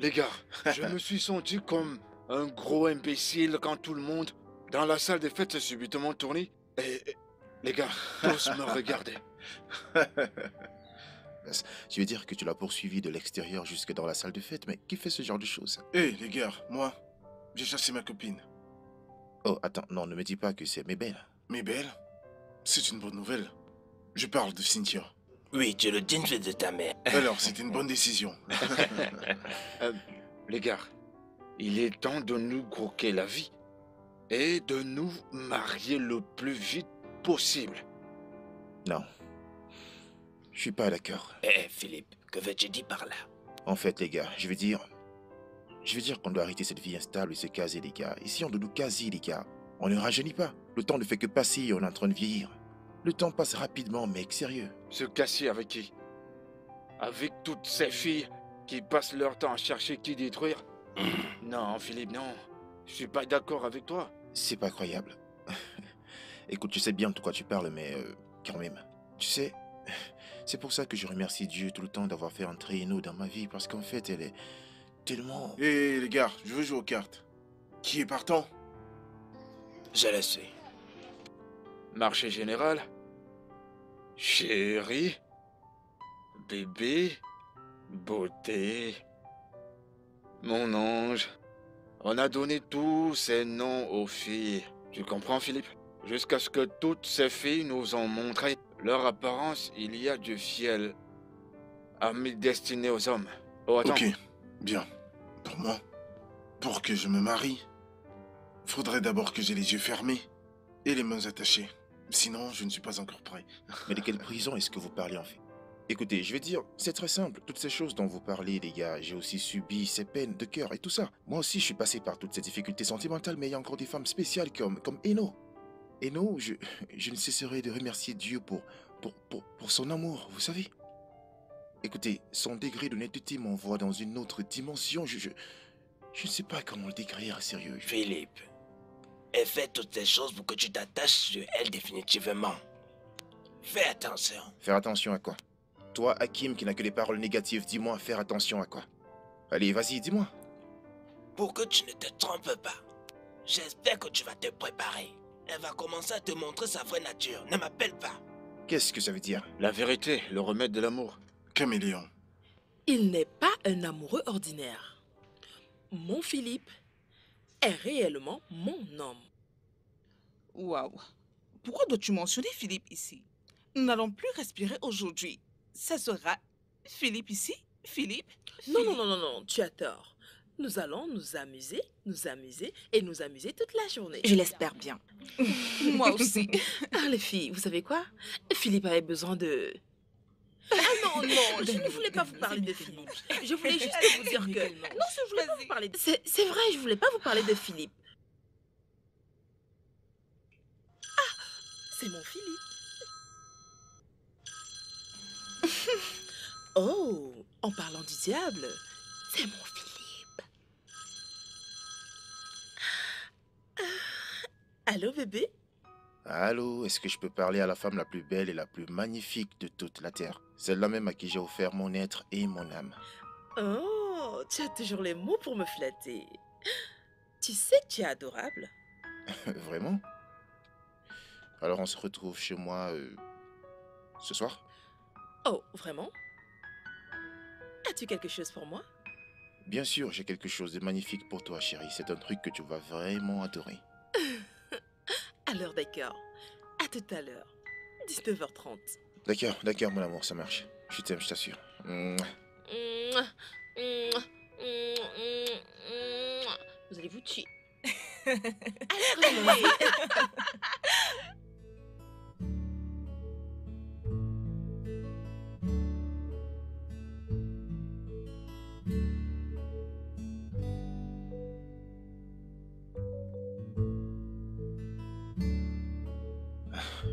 Les gars, je me suis senti comme un gros imbécile quand tout le monde dans la salle des fêtes s'est subitement tourné. Et les gars, tous me regardaient. Tu veux dire que tu l'as poursuivi de l'extérieur jusque dans la salle de fête, mais qui fait ce genre de choses? Hé, les gars, moi, j'ai chassé ma copine. Oh, attends, non, ne me dis pas que c'est Mabel. Mais belle, c'est une bonne nouvelle. Je parle de Cynthia. Oui, tu es le digne fils de ta mère. Alors, c'était une bonne décision. Les gars, il est temps de nous croquer la vie et de nous marier le plus vite possible. Non. Je suis pas d'accord. Eh, Philippe, que veux-tu dire par là? En fait, les gars, je veux dire qu'on doit arrêter cette vie instable et se caser, les gars. Ici, on doit nous caser, les gars. On ne rajeunit pas. Le temps ne fait que passer et on est en train de vieillir. Le temps passe rapidement, mec, sérieux. Se casser avec qui? Avec toutes ces filles qui passent leur temps à chercher qui détruire? Non, Philippe, non. Je suis pas d'accord avec toi. C'est pas croyable. Écoute, je sais bien de quoi tu parles, mais quand même. Tu sais, c'est pour ça que je remercie Dieu tout le temps d'avoir fait entrer Eno dans ma vie, parce qu'en fait, elle est tellement... Hé, les gars, je veux jouer aux cartes. Qui est partant? Je le suis. Marché général? Chérie? Bébé? Beauté? Mon ange? On a donné tous ces noms aux filles. Tu comprends, Philippe? Jusqu'à ce que toutes ces filles nous ont montré leur apparence, il y a du fiel ami destiné aux hommes. Oh, attends. Ok, bien. Pour moi, pour que je me marie, faudrait d'abord que j'ai les yeux fermés et les mains attachées. Sinon, je ne suis pas encore prêt. Mais de quelle prison est-ce que vous parlez en fait? Écoutez, je vais dire, c'est très simple. Toutes ces choses dont vous parlez, les gars, j'ai aussi subi ces peines de cœur et tout ça. Moi aussi, je suis passé par toutes ces difficultés sentimentales, mais il y a encore des femmes spéciales comme Eno. Eno, je ne cesserai de remercier Dieu pour son amour, vous savez. Écoutez, son degré d'honnêteté m'envoie dans une autre dimension. Je ne sais pas comment le décrire, sérieux. Philippe, elle fait toutes ces choses pour que tu t'attaches sur elle définitivement. Fais attention. Faire attention à quoi? Toi, Hakim, qui n'a que des paroles négatives, dis-moi, faire attention à quoi? Allez, vas-y, dis-moi. Pour que tu ne te trompes pas, j'espère que tu vas te préparer. Elle va commencer à te montrer sa vraie nature. Ne m'appelle pas. Qu'est-ce que ça veut dire? La vérité, le remède de l'amour. Caméléon. Il n'est pas un amoureux ordinaire. Mon Philippe est réellement mon homme. Waouh. Pourquoi dois-tu mentionner Philippe ici? Nous n'allons plus respirer aujourd'hui. Ça sera Philippe ici, Philippe. Non, tu as tort. Nous allons nous amuser et nous amuser toute la journée. Je l'espère bien. Moi aussi. Ah, les filles, vous savez quoi? Philippe avait besoin de... Ah non, je ne voulais pas vous parler de Philippe. Je voulais juste vous dire que... Non, je voulais pas vous parler de... C'est vrai, je voulais pas vous parler de Philippe. Ah, c'est mon Philippe. Oh, en parlant du diable, c'est mon Philippe. Allô, bébé? Allô, est-ce que je peux parler à la femme la plus belle et la plus magnifique de toute la terre? Celle-là même à qui j'ai offert mon être et mon âme. Oh, tu as toujours les mots pour me flatter. Tu sais que tu es adorable. Vraiment? Alors on se retrouve chez moi ce soir? Oh, vraiment? As-tu quelque chose pour moi? Bien sûr, j'ai quelque chose de magnifique pour toi, chérie. C'est un truc que tu vas vraiment adorer. Alors d'accord. À tout à l'heure. 19h30. D'accord, mon amour, ça marche. Je t'aime, je t'assure. Mouah. Vous allez vous tuer. Alors,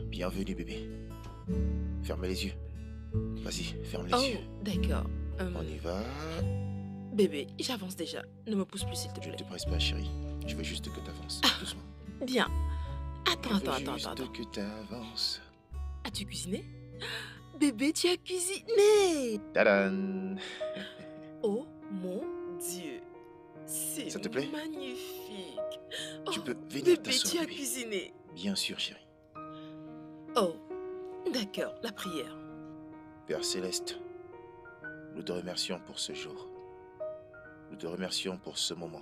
Bienvenue, bébé. Ferme les yeux. Vas-y, ferme les yeux. d'accord. On y va. Bébé, j'avance déjà. Ne me pousse plus, s'il te Je ne plaît. te presse pas, chérie. Je veux juste que t'avances. Doucement. Bien. Attends. Juste que t'avances. As-tu cuisiné? Bébé, tu as cuisiné! Tadam! Oh Mon Dieu, c'est Ça te plaît? magnifique. Tu Oh, peux venir bébé, t'asseoir, tu as bébé. cuisiné. Bien sûr, chérie. Oh, d'accord, la prière. Père Céleste, nous te remercions pour ce jour. Nous te remercions pour ce moment.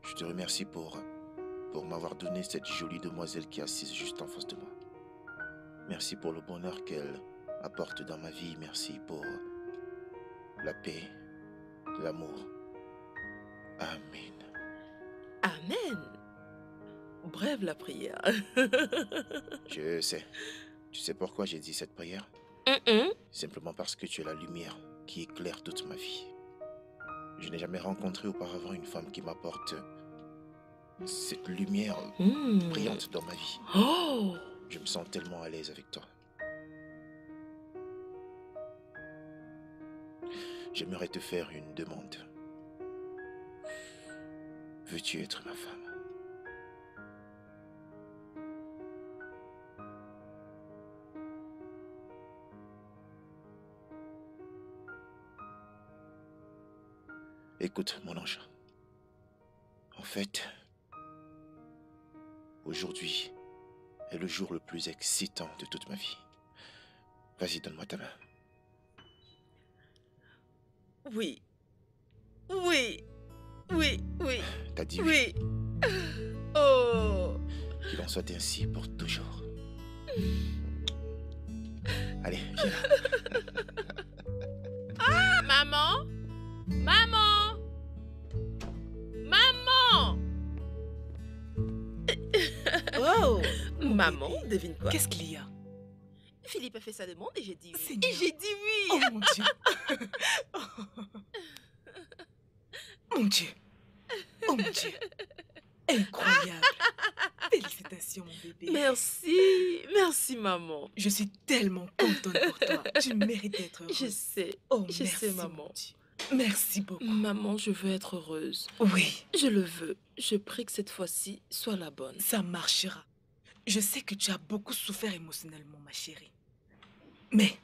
Je te remercie pour m'avoir donné cette jolie demoiselle qui est assise juste en face de moi. Merci pour le bonheur qu'elle apporte dans ma vie. Merci pour la paix, l'amour. Amen. Amen. Brève la prière. Je sais. Tu sais pourquoi j'ai dit cette prière? Hum. Simplement parce que tu es la lumière qui éclaire toute ma vie. Je n'ai jamais rencontré auparavant une femme qui m'apporte cette lumière brillante dans ma vie. Oh, Je me sens tellement à l'aise avec toi. J'aimerais te faire une demande. Veux-tu être ma femme? Écoute, mon ange. En fait, aujourd'hui est le jour le plus excitant de toute ma vie. Vas-y, donne-moi ta main. oui. Oui. Oui, oui, T'as dit oui. oui. Oh. Qu'il en soit ainsi pour toujours. Allez, viens là. Maman? Maman? Maman? Oh, Maman, devine quoi? qu'est-ce qu'il y a? Philippe a fait sa demande et j'ai dit oui. Seigneur. Et j'ai dit oui. Oh mon Dieu. Mon Dieu. Oh mon Dieu. Incroyable. Félicitations, mon bébé. Merci, merci maman. Je suis tellement contente pour toi. Tu mérites d'être heureuse. Je sais, Oh, je merci, sais, mon maman. Dieu. Merci beaucoup. Maman, je veux être heureuse. Oui, Je le veux. Je prie que cette fois-ci soit la bonne. ça marchera. Je sais que tu as beaucoup souffert émotionnellement, ma chérie. Mais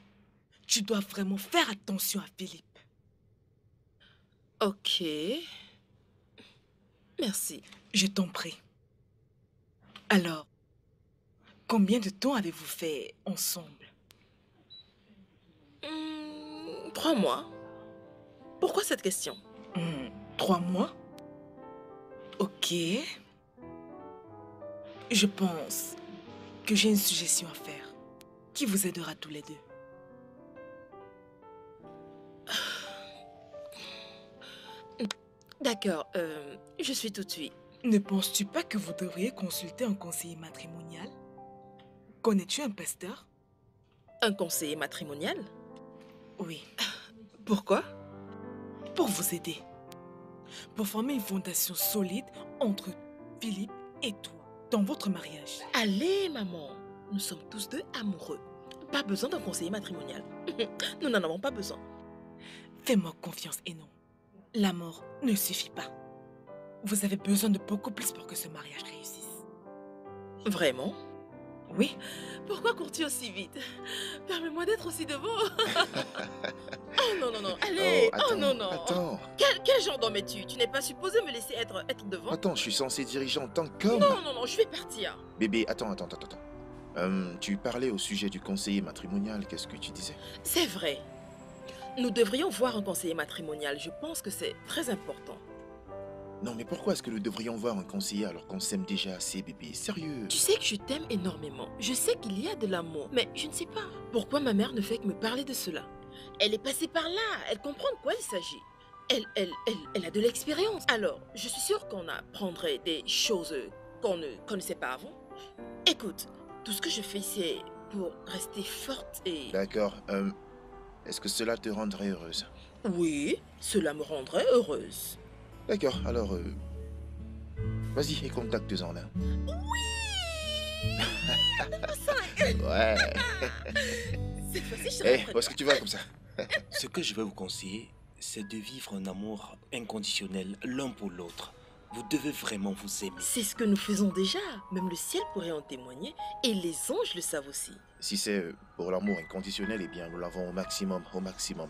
tu dois vraiment faire attention à Philippe. Ok. Merci. Je t'en prie. Alors, combien de temps avez-vous fait ensemble? 3 mois. Pourquoi cette question? 3 mois? Ok. Je pense que j'ai une suggestion à faire qui vous aidera tous les deux. D'accord, je suis tout de suite. Ne penses-tu pas que vous devriez consulter un conseiller matrimonial? Connais-tu un pasteur? Un conseiller matrimonial? Oui, Pourquoi? pour vous aider. Pour former une fondation solide entre Philippe et toi dans votre mariage. Allez, maman. Nous sommes tous deux amoureux. Pas besoin d'un conseiller matrimonial. Nous n'en avons pas besoin. Fais-moi confiance et non. La mort ne suffit pas. Vous avez besoin de beaucoup plus pour que ce mariage réussisse. Vraiment? Oui, Pourquoi cours-tu aussi vite? Permets-moi d'être aussi devant. Oh non, non, non. Allez. Oh, non, non. Attends. Quel genre d'homme es-tu? Tu n'es pas supposé me laisser être devant? Attends, je suis censé diriger en tant qu'homme. Non, non, non, je vais partir. Bébé, attends. Tu parlais au sujet du conseiller matrimonial, qu'est-ce que tu disais? C'est vrai. Nous devrions voir un conseiller matrimonial. Je pense que c'est très important. Non, mais pourquoi est-ce que nous devrions voir un conseiller alors qu'on s'aime déjà assez, bébé? Sérieux? Tu sais que je t'aime énormément. Je sais qu'il y a de l'amour. Mais je ne sais pas pourquoi ma mère ne fait que me parler de cela. Elle est passée par là. Elle comprend de quoi il s'agit. Elle a de l'expérience. Alors, je suis sûre qu'on apprendrait des choses qu'on ne connaissait pas avant. Écoute, tout ce que je fais, c'est pour rester forte et... D'accord, est-ce que cela te rendrait heureuse? Oui, cela me rendrait heureuse. D'accord, alors, vas-y et contacte-en là. Ouais. Cette fois-ci, je Eh, serai près de où est-ce que tu vas comme ça? Ce que je vais vous conseiller, c'est de vivre un amour inconditionnel l'un pour l'autre. Vous devez vraiment vous aimer. C'est ce que nous faisons déjà. Même le ciel pourrait en témoigner. Et les anges le savent aussi. Si c'est pour l'amour inconditionnel, eh bien, nous l'avons au maximum,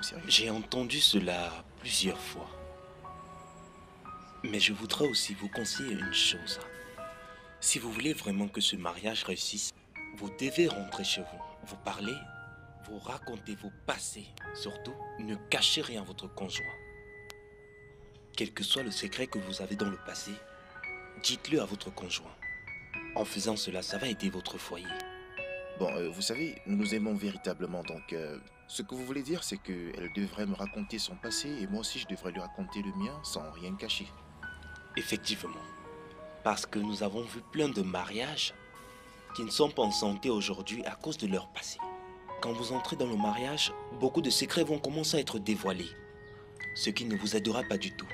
sérieux. J'ai entendu cela plusieurs fois. Mais je voudrais aussi vous conseiller une chose. Si vous voulez vraiment que ce mariage réussisse, vous devez rentrer chez vous. Vous parlez, vous racontez vos passés. Surtout, ne cachez rien à votre conjoint. Quel que soit le secret que vous avez dans le passé, dites-le à votre conjoint. En faisant cela, ça va aider votre foyer. Bon, vous savez, nous nous aimons véritablement, donc ce que vous voulez dire, c'est qu'elle devrait me raconter son passé et moi aussi je devrais lui raconter le mien sans rien cacher. Effectivement. Parce que nous avons vu plein de mariages qui ne sont pas en santé aujourd'hui à cause de leur passé. Quand vous entrez dans le mariage, beaucoup de secrets vont commencer à être dévoilés, ce qui ne vous aidera pas du tout.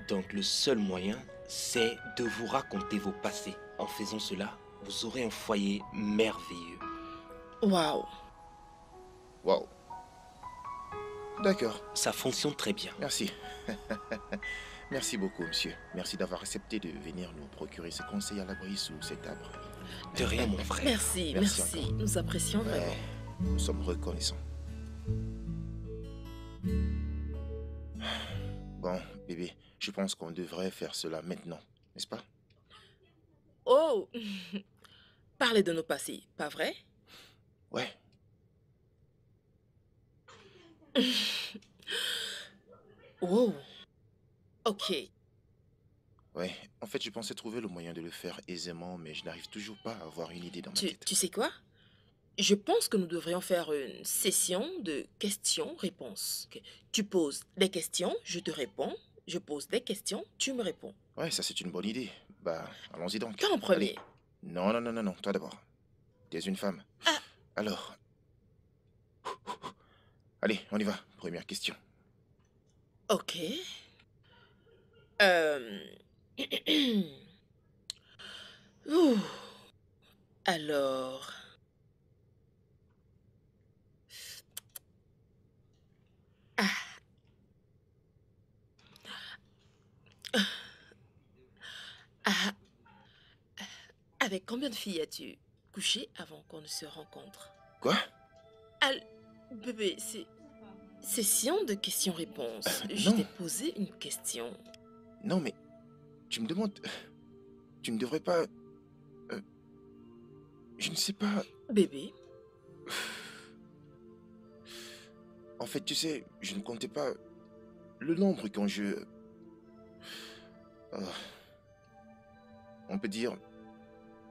Donc le seul moyen, c'est de vous raconter vos passés. En faisant cela, vous aurez un foyer merveilleux. Waouh. Waouh. D'accord, Ça fonctionne très bien. merci. Merci beaucoup, monsieur. Merci d'avoir accepté de venir nous procurer ce conseil à l'abri sous cet arbre. De rien, mon frère. Merci, Merci merci. encore. Nous apprécions vraiment. Ouais, nous sommes reconnaissants. Bon, bébé, je pense qu'on devrait faire cela maintenant, n'est-ce pas? Oh. Parlez de nos passés, pas vrai? Ouais. Oh. Ok. Ouais, en fait, je pensais trouver le moyen de le faire aisément, mais je n'arrive toujours pas à avoir une idée dans ma Tu, tête. tu sais quoi? Je pense que nous devrions faire une session de questions-réponses. Ok. Tu poses des questions, je te réponds. Je pose des questions, tu me réponds. Ouais, ça c'est une bonne idée. Bah, allons-y donc. Toi en premier. Allez. Non, non, non, non, non, toi d'abord. T'es une femme. Ah. Alors. Allez, on y va. Première question. Ok. Euh... Ouh. Alors... Ah. Ah. Avec combien de filles as-tu couché avant qu'on ne se rencontre? Quoi? Bébé, c'est... Session de questions-réponses. Je non. t'ai posé une question. Non, mais tu me demandes. Tu ne devrais pas. Je ne sais pas. Bébé, En fait, tu sais, je ne comptais pas le nombre quand je. Ah. On peut dire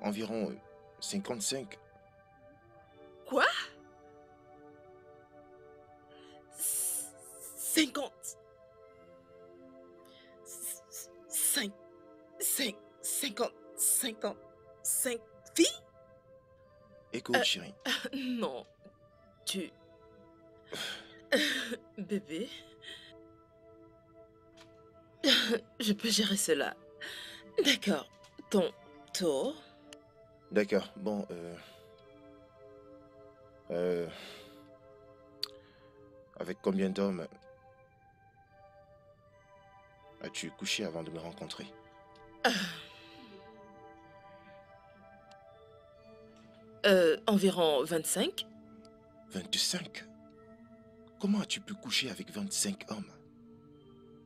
environ 55. quoi? 50. 55 filles? Écoute, chérie. Non, tu... Bébé, je peux gérer cela. D'accord, ton tour. D'accord, bon, avec combien d'hommes as-tu couché avant de me rencontrer? Environ 25. 25? Comment as-tu pu coucher avec 25 hommes?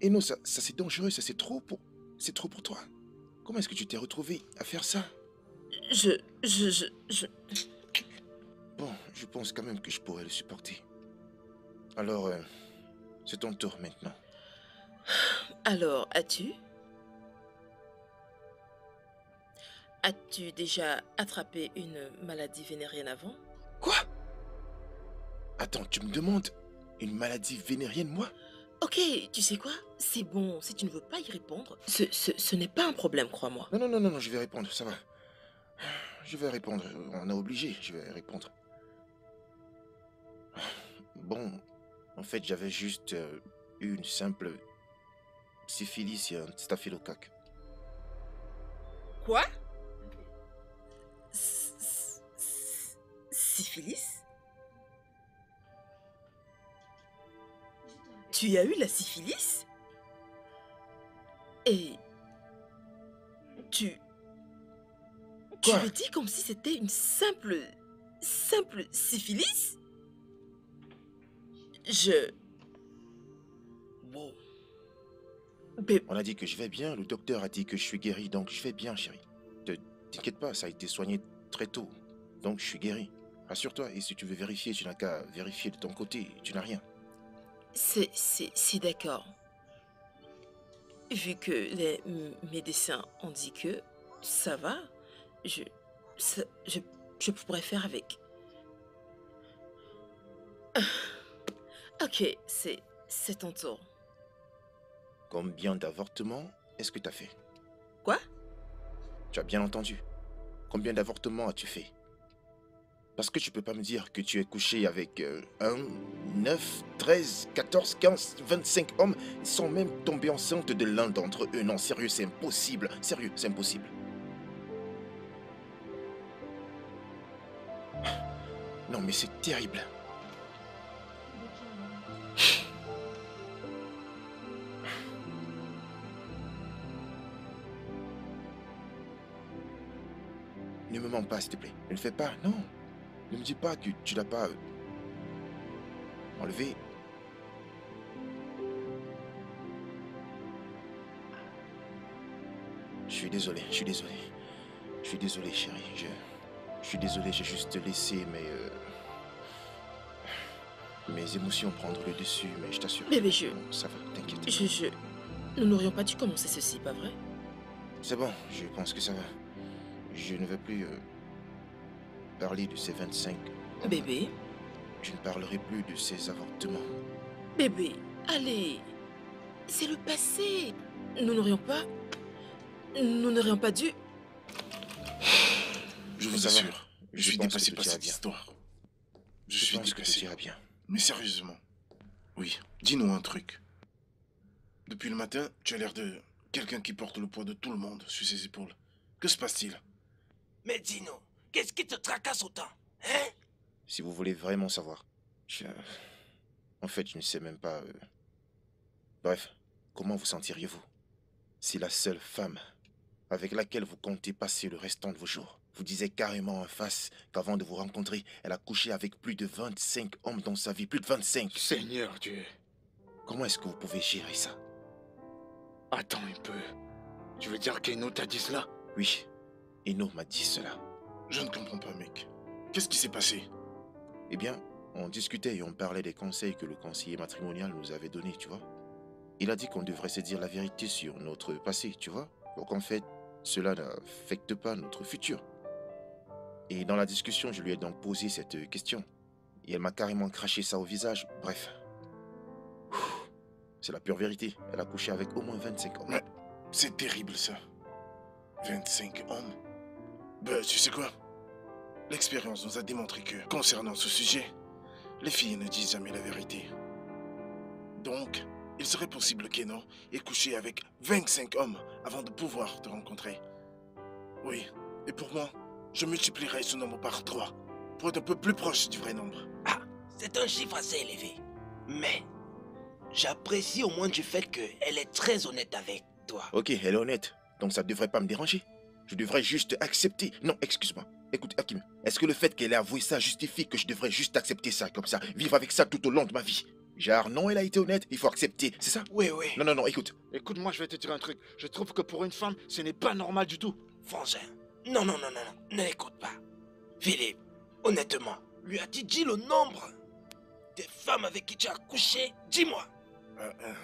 Et non, ça c'est dangereux, ça c'est trop pour... C'est trop pour toi. Comment est-ce que tu t'es retrouvé à faire ça? Je... Bon, je pense quand même que je pourrais le supporter. Alors, c'est ton tour maintenant. Alors, As-tu déjà attrapé une maladie vénérienne avant? Quoi? Attends, tu me demandes une maladie vénérienne, moi? Ok, tu sais quoi? C'est bon, si tu ne veux pas y répondre, ce n'est pas un problème, crois-moi. Non, non, non, non, non, je vais répondre, ça va. Je vais répondre, on a obligé, je vais répondre. Bon, en fait, j'avais juste eu une simple syphilis et un staphylocoque. Quoi? Syphilis? Tu as eu la syphilis? Et Tu Quoi? le dis comme si c'était une simple syphilis? Bon. Bébé, On a dit que je vais bien, le docteur a dit que je suis guéri, donc je vais bien, chérie. T'inquiète pas, ça a été soigné très tôt. Donc je suis guéri. Rassure-toi, et si tu veux vérifier, tu n'as qu'à vérifier de ton côté, tu n'as rien. c'est d'accord. Vu que les médecins ont dit que ça va, je, ça- je pourrais faire avec. Ok, c'est ton tour. Combien d'avortements est-ce que tu as fait? Quoi? Tu as bien entendu. Combien d'avortements as-tu fait? Parce que tu peux pas me dire que tu es couché avec 1, 9, 13, 14, 15, 25 hommes sans même tomber enceinte de l'un d'entre eux. Non, sérieux, c'est impossible. Sérieux, c'est impossible. Non, mais c'est terrible. Ne me mens pas, s'il te plaît. Ne le fais pas, non. Ne me dis pas que tu l'as pas enlevé. Je suis désolé, je suis désolé. Je suis désolé, chérie. Je suis désolé, j'ai juste laissé mes émotions prendre le dessus, mais je t'assure. Bébé, Bon, ça va, t'inquiète. Nous n'aurions pas dû commencer ceci, pas vrai? C'est bon, je pense que ça va. Je ne veux plus parler de ces 25. Bébé, Je ne parlerai plus de ces avortements. bébé, allez. C'est le passé. Nous n'aurions pas dû. Je Mais vous ça va. assure, je suis pense dépassé que par tout ira cette bien. histoire. Je Je suis pense que tout dépassé. ira bien. Mais sérieusement, oui, dis-nous un truc. Depuis le matin, tu as l'air de quelqu'un qui porte le poids de tout le monde sur ses épaules. Que se passe-t-il? Mais dis-nous, qu'est-ce qui te tracasse autant? Hein? Si vous voulez vraiment savoir. En fait, je ne sais même pas. Bref, comment vous sentiriez-vous si la seule femme avec laquelle vous comptez passer le restant de vos jours vous disait carrément en face qu'avant de vous rencontrer, elle a couché avec plus de 25 hommes dans sa vie, plus de 25. Seigneur Dieu, Comment est-ce que vous pouvez gérer ça? attends un peu. Tu veux dire qu'Eno t'a dit cela? Oui, Eno m'a dit cela. Je ne comprends pas, mec. Qu'est-ce qui s'est passé? Eh bien, on discutait et on parlait des conseils que le conseiller matrimonial nous avait donnés, tu vois. Il a dit qu'on devrait se dire la vérité sur notre passé, tu vois, pour qu'en fait, cela n'affecte pas notre futur. Et dans la discussion, je lui ai donc posé cette question. Et elle m'a carrément craché ça au visage. Bref. C'est la pure vérité. Elle a couché avec au moins 25 hommes. Ouais, c'est terrible ça. 25 hommes. Ben, tu sais quoi? L'expérience nous a démontré que, concernant ce sujet, les filles ne disent jamais la vérité. Donc, il serait possible qu'Eno ait couché avec 25 hommes avant de pouvoir te rencontrer. Oui, et pour moi, je multiplierais ce nombre par 3 pour être un peu plus proche du vrai nombre. Ah, c'est un chiffre assez élevé. Mais j'apprécie au moins du fait qu'elle est très honnête avec toi. Ok, elle est honnête. Donc ça ne devrait pas me déranger. Je devrais juste accepter. Non, excuse-moi. Écoute, Hakim, est-ce que le fait qu'elle ait avoué ça justifie que je devrais juste accepter ça comme ça, vivre avec ça tout au long de ma vie? Genre, non, elle a été honnête, il faut accepter, c'est ça? Oui, oui. Non, non, non, écoute. Écoute, moi, je vais te dire un truc. Je trouve que pour une femme, ce n'est pas normal du tout. Frangin, non, non, non, non, non, ne l'écoute pas. Philippe, honnêtement, lui as-tu dit le nombre des femmes avec qui tu as couché? Dis-moi,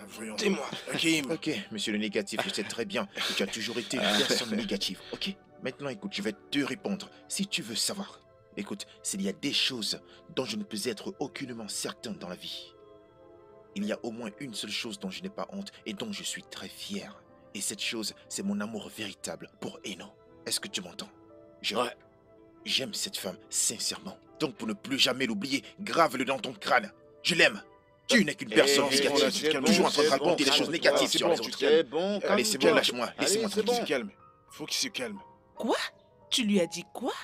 Voyons. dis-moi. Hakim, Ok, monsieur le négatif, je sais très bien que tu as toujours été une personne négative, ok? Maintenant, écoute, je vais te répondre, si tu veux savoir. Écoute, s'il y a des choses dont je ne peux être aucunement certain dans la vie, il y a au moins une seule chose dont je n'ai pas honte et dont je suis très fier. Et cette chose, c'est mon amour véritable pour Eno. Est-ce que tu m'entends? Ouais. J'aime cette femme, sincèrement. Donc pour ne plus jamais l'oublier, grave-le dans ton crâne. Je l'aime. Tu n'es qu'une personne c'est bon, négative, là, tu te calmes. toujours en train de C'est bon, raconter des choses calme-toi, négatives c'est sur bon, les tu autres. te calmes. C'est bon, Allez, c'est bon, calme-toi. lâche-moi, Allez, laissez-moi c'est Faut qu'il se bon. calme. Faut qu'il se calme. Quoi? Tu lui as dit quoi?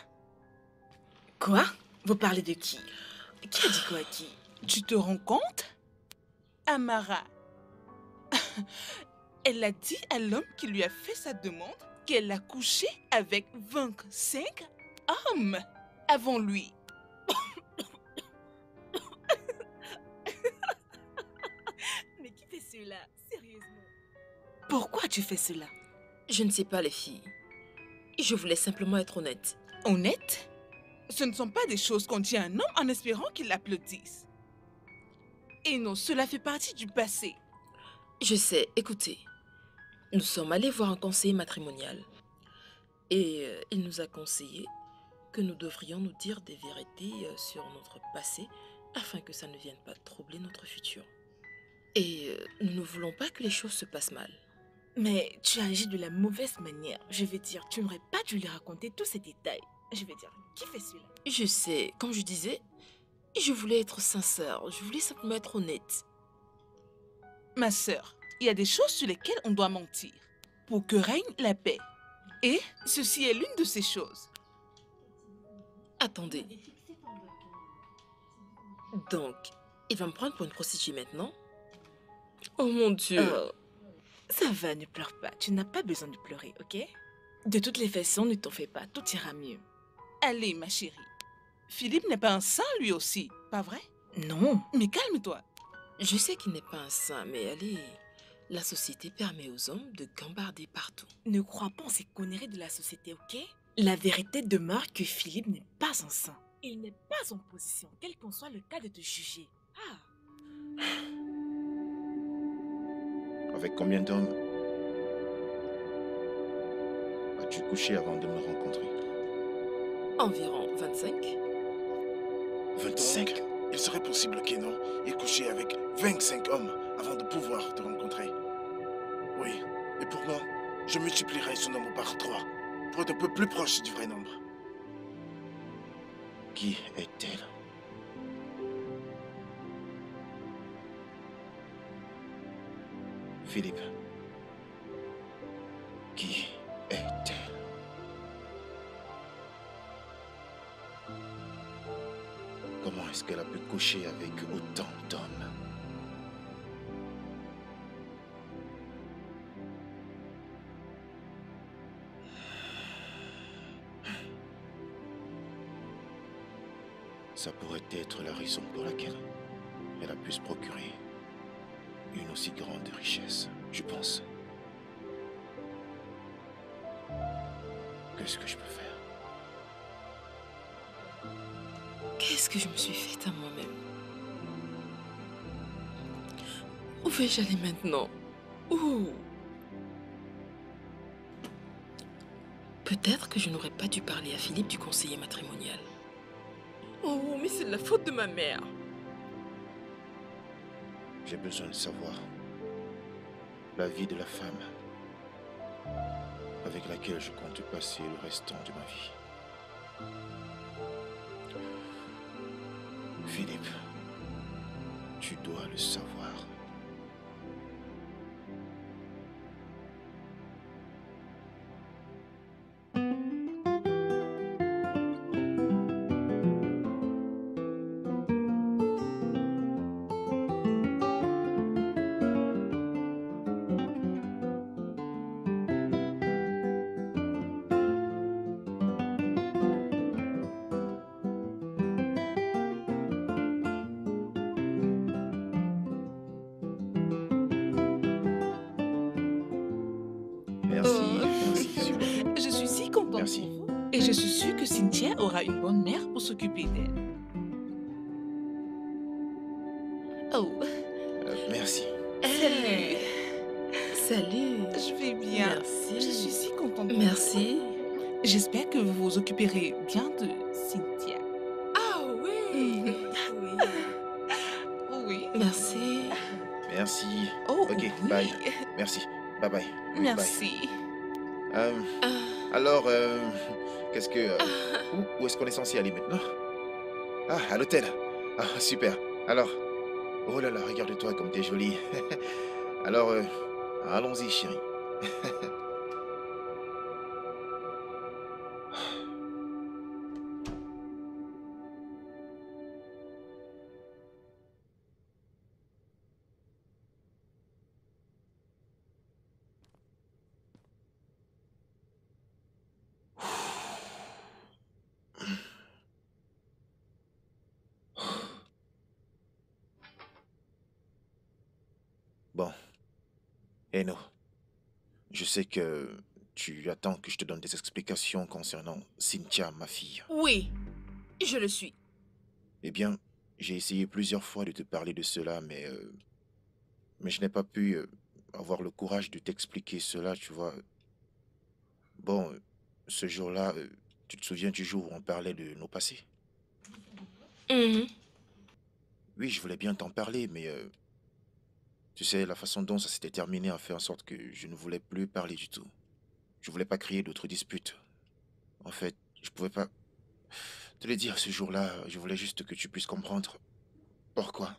Quoi? Vous parlez de qui? Qui a dit quoi à qui? Tu te rends compte? Amara. Elle a dit à l'homme qui lui a fait sa demande qu'elle a couché avec 25 hommes avant lui. Mais qui fait cela? Sérieusement. Pourquoi tu fais cela? Je ne sais pas, les filles. Je voulais simplement être honnête. Honnête? Ce ne sont pas des choses qu'on dit à un homme en espérant qu'il l'applaudisse. Et non, cela fait partie du passé. Je sais, écoutez. Nous sommes allés voir un conseiller matrimonial. Et il nous a conseillé que nous devrions nous dire des vérités sur notre passé afin que ça ne vienne pas troubler notre futur. Et nous ne voulons pas que les choses se passent mal. Mais tu as agi de la mauvaise manière. Je veux dire, tu n'aurais pas dû lui raconter tous ces détails. Je veux dire, qui fait cela? Je sais, comme je disais, je voulais être sincère, je voulais simplement être honnête. Ma sœur, il y a des choses sur lesquelles on doit mentir pour que règne la paix. Et ceci est l'une de ces choses. Attendez. Donc, il va me prendre pour une prostituée maintenant? Oh mon Dieu. Ça va, ne pleure pas. Tu n'as pas besoin de pleurer, ok? De toutes les façons, ne t'en fais pas. Tout ira mieux. Allez, ma chérie. Philippe n'est pas un saint lui aussi, pas vrai? Non. Mais calme-toi. Je sais qu'il n'est pas un saint, mais allez, la société permet aux hommes de gambarder partout. Ne crois pas en ces conneries de la société, ok? La vérité demeure que Philippe n'est pas un saint. Il n'est pas en position, quel qu'en soit le cas, de te juger. Ah! Avec combien d'hommes as-tu couché avant de me rencontrer? Environ 25. 25? Donc, il serait possible qu'Enon ait couché avec 25 hommes avant de pouvoir te rencontrer. Oui, et pour moi, je multiplierai ce nombre par 3 pour être un peu plus proche du vrai nombre. Qui est-elle? Philippe. Qui est-elle? Comment est-ce qu'elle a pu coucher avec autant d'hommes? Ça pourrait être la raison pour laquelle elle a pu se procurer une aussi grande richesse, je pense. Qu'est-ce que je peux faire? Qu'est-ce que je me suis faite à moi-même? Où vais-je aller maintenant? Où? Peut-être que je n'aurais pas dû parler à Philippe du conseiller matrimonial. Oh, mais c'est de la faute de ma mère. J'ai besoin de savoir la vie de la femme avec laquelle je compte passer le restant de ma vie. Philippe, tu dois le savoir. Merci, merci, super. Je suis si contente Merci. pour vous. Et je suis sûre que Cynthia aura une bonne mère pour s'occuper d'elle. Oh, Merci. salut. Salut. Je vais bien. Merci. Je suis si contente pour Merci. vous. J'espère que vous vous occuperez bien de Cynthia. Ah oui. Oui. Oui. Merci. Merci. Oh, Ok, oui. bye. Merci. Bye bye. Oui, bye. Merci. Alors, qu'est-ce que... où est-ce qu'on est censé aller maintenant? Ah, à l'hôtel. Ah, super. Alors, oh là là, regarde-toi comme t'es jolie. Alors, allons-y, chérie. Leno, je sais que tu attends que je te donne des explications concernant Cynthia, ma fille. Oui, je le suis. Eh bien, j'ai essayé plusieurs fois de te parler de cela, mais je n'ai pas pu avoir le courage de t'expliquer cela, tu vois. Bon, ce jour-là, tu te souviens du jour où on parlait de nos passés? Mhm. Oui, je voulais bien t'en parler, mais tu sais, la façon dont ça s'était terminé a fait en sorte que je ne voulais plus parler du tout. Je voulais pas créer d'autres disputes. En fait, je pouvais pas te le dire ce jour-là. Je voulais juste que tu puisses comprendre pourquoi.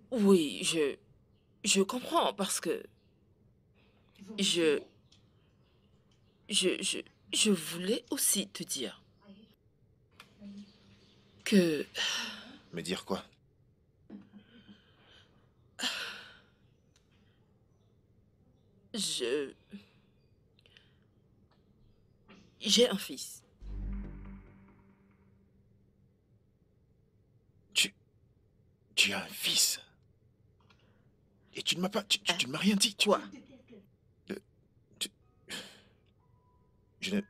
Oui, je comprends parce que je, je, je, je voulais aussi te dire que Me dire quoi? je, j'ai un fils. Tu, tu as un fils. Et tu ne m'as pas, tu ne m'as rien dit. Quoi? Tu- je ne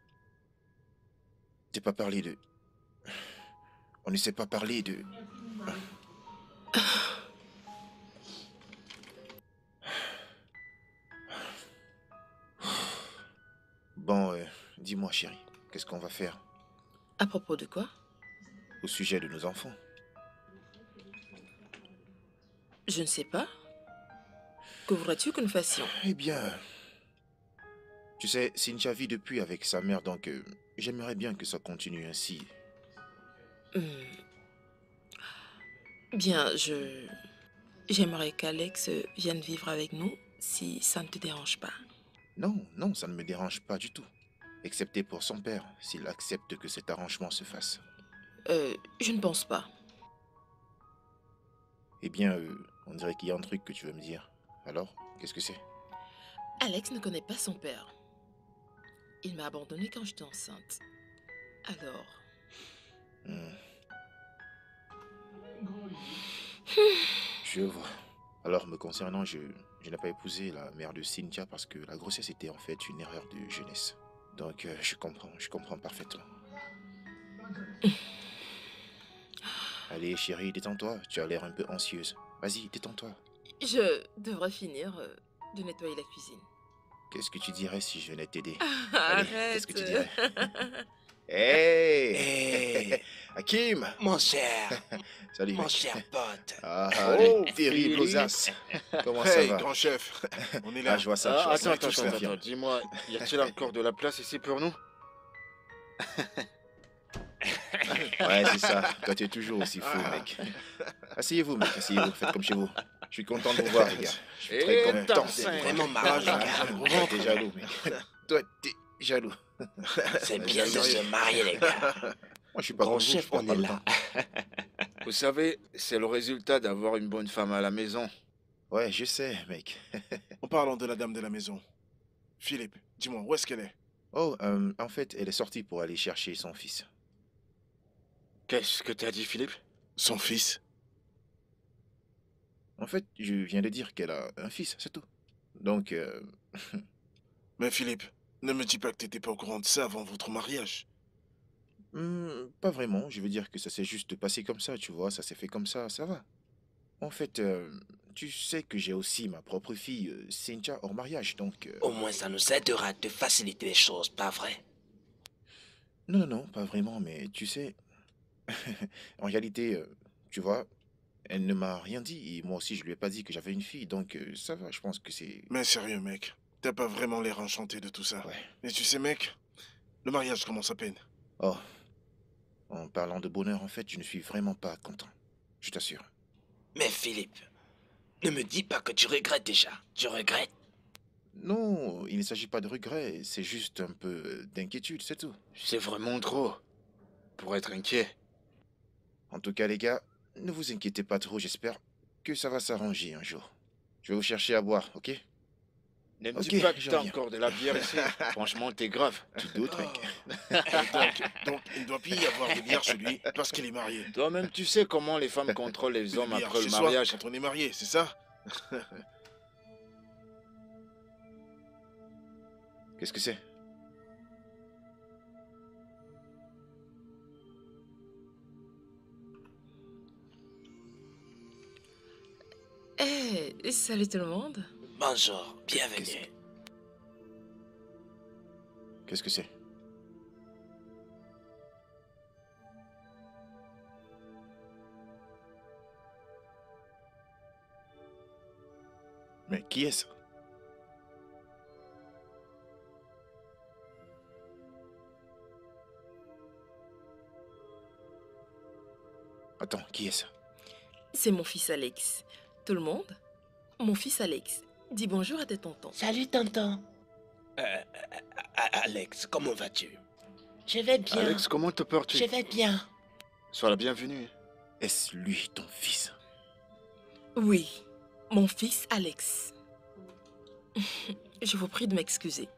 t'ai pas parlé de. On ne s'est pas parlé de. Bon, dis-moi, chérie, qu'est-ce qu'on va faire À propos de quoi? au sujet de nos enfants? Je ne sais pas. Que voudrais-tu que nous fassions? Eh bien, tu sais, Cynthia vit depuis avec sa mère, donc j'aimerais bien que ça continue ainsi. Hmm. Bien, j'aimerais qu'Alex vienne vivre avec nous si ça ne te dérange pas. Non, non, ça ne me dérange pas du tout. Excepté pour son père, s'il accepte que cet arrangement se fasse. Je ne pense pas. Eh bien, on dirait qu'il y a un truc que tu veux me dire. Alors, qu'est-ce que c'est? Alex ne connaît pas son père. Il m'a abandonnée quand j'étais enceinte. Alors, Hmm. Je vois. Alors, me concernant, je n'ai pas épousé la mère de Cynthia parce que la grossesse était en fait une erreur de jeunesse. Donc, je comprends parfaitement. Allez, chérie, détends-toi. Tu as l'air un peu anxieuse. Vas-y, détends-toi. je devrais finir de nettoyer la cuisine. Qu'est-ce que tu dirais si je venais t'aider? Arrête. qu'est-ce que tu dirais? Hey! Hey, Hakim! mon cher, Salut, mon mec. cher pote. Ah, Oh, les terribles Philippe. Osas. Comment ça Hey, va? grand chef, on est là. Ah, je vois ça, je Ah, vois ça. attends, Je te confirme. dis-moi, y a-t-il encore de la place ici pour nous? Ouais, c'est ça. Toi, tu es toujours aussi fou, mec. Asseyez-vous, mec, asseyez-vous. Faites comme chez vous. Je suis content de vous voir, les gars. Je suis très Eh, content. Tarsin. Vraiment marrant, les gars. Toi, t'es jaloux, mec. Toi, t'es jaloux. C'est bien de se marier, les gars. Moi, je suis pas Grand comme vous, chef, je perds on pas est le là. temps. Vous savez, c'est le résultat d'avoir une bonne femme à la maison. Ouais, je sais, mec. En parlant de la dame de la maison, Philippe, dis-moi, où est-ce qu'elle est? Oh, en fait, elle est sortie pour aller chercher son fils. Qu'est-ce que t'as dit, Philippe? Son fils? En fait, je viens de dire qu'elle a un fils, c'est tout. Donc, Mais Philippe, ne me dis pas que t'étais pas au courant de ça avant votre mariage. pas vraiment. Je veux dire que ça s'est juste passé comme ça, tu vois. Ça s'est fait comme ça va. En fait, tu sais que j'ai aussi ma propre fille, Cynthia, hors mariage, donc... Au moins, ça nous aidera à te faciliter les choses, pas vrai? Non, non, non, pas vraiment, mais tu sais... En réalité, tu vois, elle ne m'a rien dit, et moi aussi je lui ai pas dit que j'avais une fille, donc ça va, je pense que c'est... Mais sérieux, mec, t'as pas vraiment l'air enchanté de tout ça. Ouais. Et tu sais, mec, le mariage commence à peine. Oh, en parlant de bonheur, en fait, je ne suis vraiment pas content. Je t'assure. Mais Philippe, ne me dis pas que tu regrettes déjà. Tu regrettes? Non, il ne s'agit pas de regret, c'est juste un peu d'inquiétude, c'est tout. C'est vraiment trop pour être inquiet. En tout cas, les gars, ne vous inquiétez pas trop, j'espère que ça va s'arranger un jour. Je vais vous chercher à boire, ok? Ne me Ok, dis pas que je t'as reviens. encore de la bière ici. Franchement, t'es grave. Tu doutes, mec? Donc, il ne doit plus y avoir de bière chez lui parce qu'il est marié. Toi-même, tu sais comment les femmes contrôlent les hommes Bière après le chez soi mariage. quand on est marié, c'est ça? Qu'est-ce que c'est? Salut tout le monde. Bonjour, bienvenue. Qu'est-ce que c'est? Mais qui est-ce? Attends, qui est ça? C'est mon fils Alex. Tout le monde? Mon fils Alex. Dis bonjour à tes tontons. Salut, tonton. Alex, comment vas-tu? Je vais bien. Alex, comment te portes-tu? Je vais bien. Sois la bienvenue. Est-ce lui ton fils? Oui, mon fils Alex. Je vous prie de m'excuser.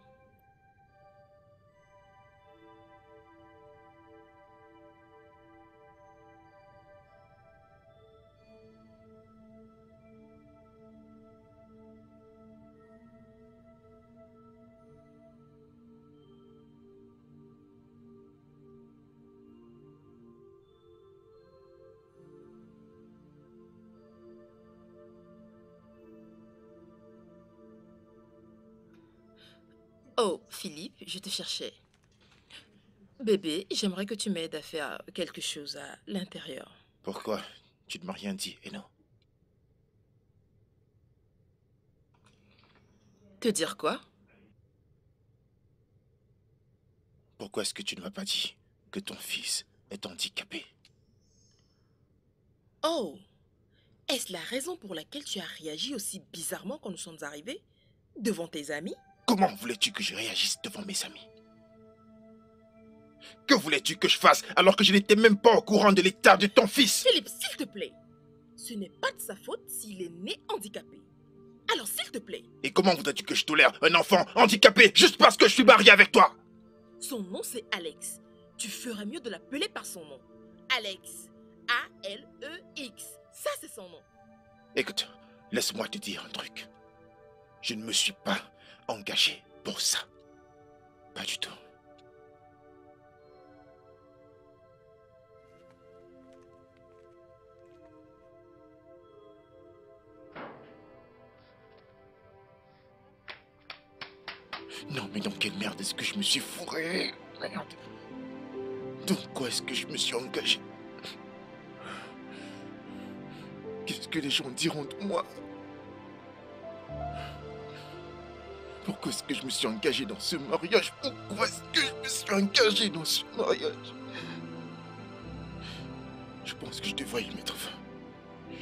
Oh, Philippe, je te cherchais. Bébé, j'aimerais que tu m'aides à faire quelque chose à l'intérieur. Pourquoi? Tu ne m'as rien dit, et non? Te dire quoi? Pourquoi est-ce que tu ne m'as pas dit que ton fils est handicapé? Oh, est-ce la raison pour laquelle tu as réagi aussi bizarrement quand nous sommes arrivés? Devant tes amis? Comment voulais-tu que je réagisse devant mes amis? Que voulais-tu que je fasse alors que je n'étais même pas au courant de l'état de ton fils? Philippe, s'il te plaît, ce n'est pas de sa faute s'il est né handicapé. Alors, s'il te plaît, Et comment voudrais-tu que je tolère un enfant handicapé juste parce que je suis marié avec toi? son nom c'est Alex. Tu ferais mieux de l'appeler par son nom. Alex. A-L-E-X. Ça, c'est son nom. Écoute, laisse-moi te dire un truc. Je ne me suis pas engagé pour ça. Pas du tout. Non, mais dans quelle merde est-ce que je me suis fourré? Merde. Dans quoi est-ce que je me suis engagé? Qu'est-ce que les gens diront de moi? Pourquoi est-ce que je me suis engagé dans ce mariage? Pourquoi est-ce que je me suis engagé dans ce mariage? Je pense que je devrais y mettre fin.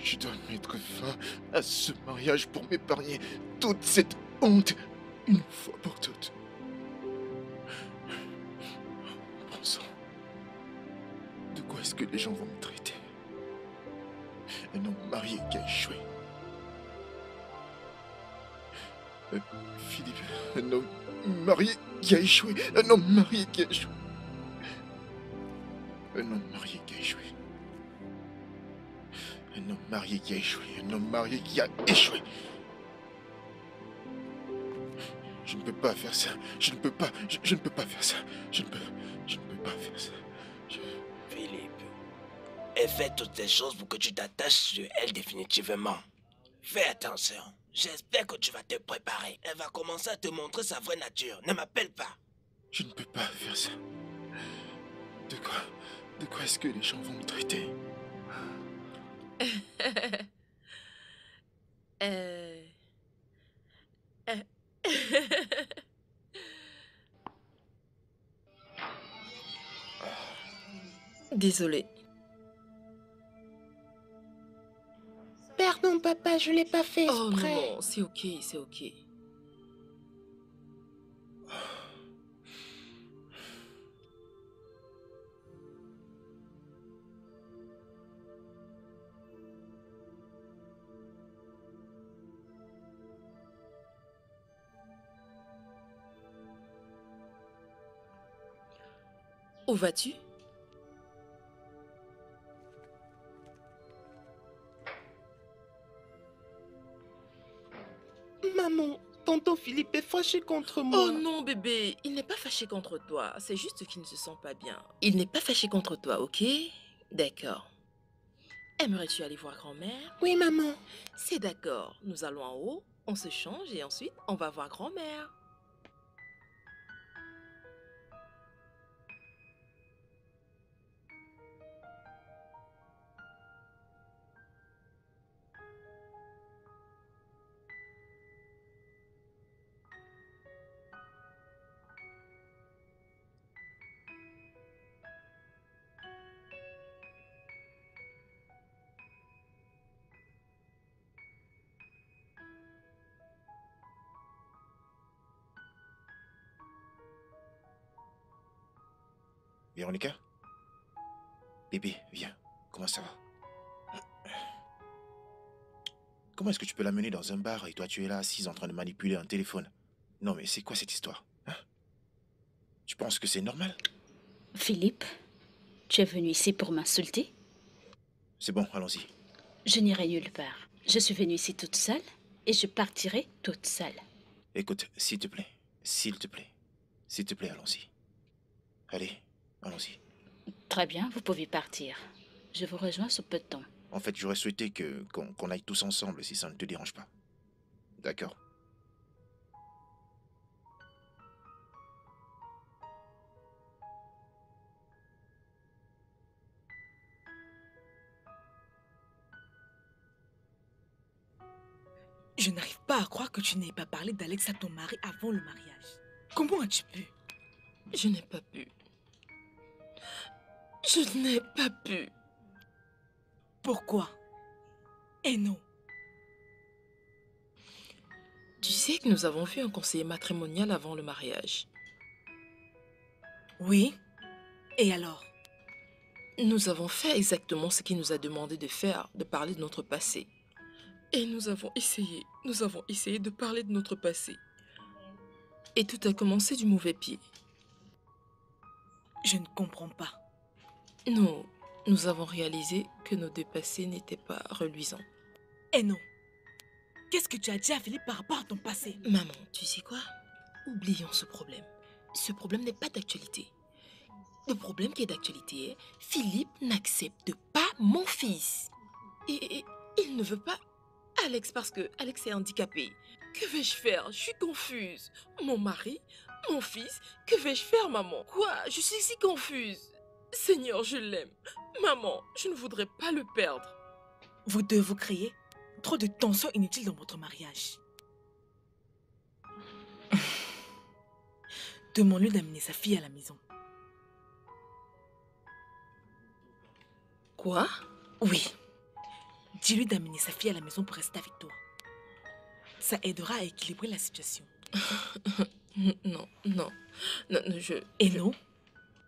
Je dois mettre fin à ce mariage pour m'épargner toute cette honte une fois pour toutes. Bon sang. De quoi est-ce que les gens vont me traiter? Un homme marié qui a échoué. Philippe, un homme marié qui a échoué. Un homme marié qui a échoué. Un homme marié qui a échoué. Un homme marié qui a échoué. Un homme marié qui a échoué. Je ne peux pas faire ça. Je ne peux pas. Je ne peux pas faire ça. Je ne peux pas faire ça. Philippe, elle fait toutes ces choses pour que tu t'attaches sur elle définitivement. Fais attention. J'espère que tu vas te préparer. Elle va commencer à te montrer sa vraie nature. Ne m'appelle pas. Je ne peux pas faire ça. De quoi est-ce que les gens vont me traiter? Désolée. Pardon, papa, je l'ai pas fait Oh exprès. non, c'est ok, c'est ok. Où vas-tu? Maman, tonton Philippe est fâché contre moi. Oh non, bébé, il n'est pas fâché contre toi. C'est juste qu'il ne se sent pas bien. Il n'est pas fâché contre toi, ok? D'accord. Aimerais-tu aller voir grand-mère? Oui, maman. C'est d'accord. Nous allons en haut, on se change et ensuite on va voir grand-mère. Véronica? Bébé, viens. Comment ça va? Comment est-ce que tu peux l'amener dans un bar et toi tu es là assise en train de manipuler un téléphone? Non mais c'est quoi cette histoire? Hein? Tu penses que c'est normal? Philippe, tu es venu ici pour m'insulter? C'est bon, allons-y. Je n'irai nulle part. Je suis venue ici toute seule et je partirai toute seule. Écoute, s'il te plaît, s'il te plaît, s'il te plaît, allons-y. Allez, allons-y. Très bien, vous pouvez partir. Je vous rejoins sous peu de temps. En fait, j'aurais souhaité qu'on aille tous ensemble si ça ne te dérange pas. D'accord? Je n'arrive pas à croire que tu n'aies pas parlé d'Alex à ton mari avant le mariage. Comment as-tu pu? Je n'ai pas pu. Je n'ai pas pu. Pourquoi? Et non. Tu sais que nous avons vu un conseiller matrimonial avant le mariage. Oui. Et alors? Nous avons fait exactement ce qu'il nous a demandé de faire, de parler de notre passé. Et nous avons essayé de parler de notre passé. Et tout a commencé du mauvais pied. Je ne comprends pas. Nous avons réalisé que nos deux passés n'étaient pas reluisants. Et non. Qu'est-ce que tu as dit à Philippe par rapport à ton passé? Maman, tu sais quoi? Oublions ce problème. Ce problème n'est pas d'actualité. Le problème qui est d'actualité est Philippe n'accepte pas mon fils. Et il ne veut pas Alex parce que Alex est handicapé. Que vais-je faire? Je suis confuse. Mon mari, mon fils, que vais-je faire, maman? Quoi? Je suis si confuse. Seigneur, je l'aime. Maman, je ne voudrais pas le perdre. Vous deux vous créez trop de tensions inutiles dans votre mariage. Demande-lui d'amener sa fille à la maison. Quoi? Oui. Dis-lui d'amener sa fille à la maison pour rester avec toi. Ça aidera à équilibrer la situation. Non, je... Et non,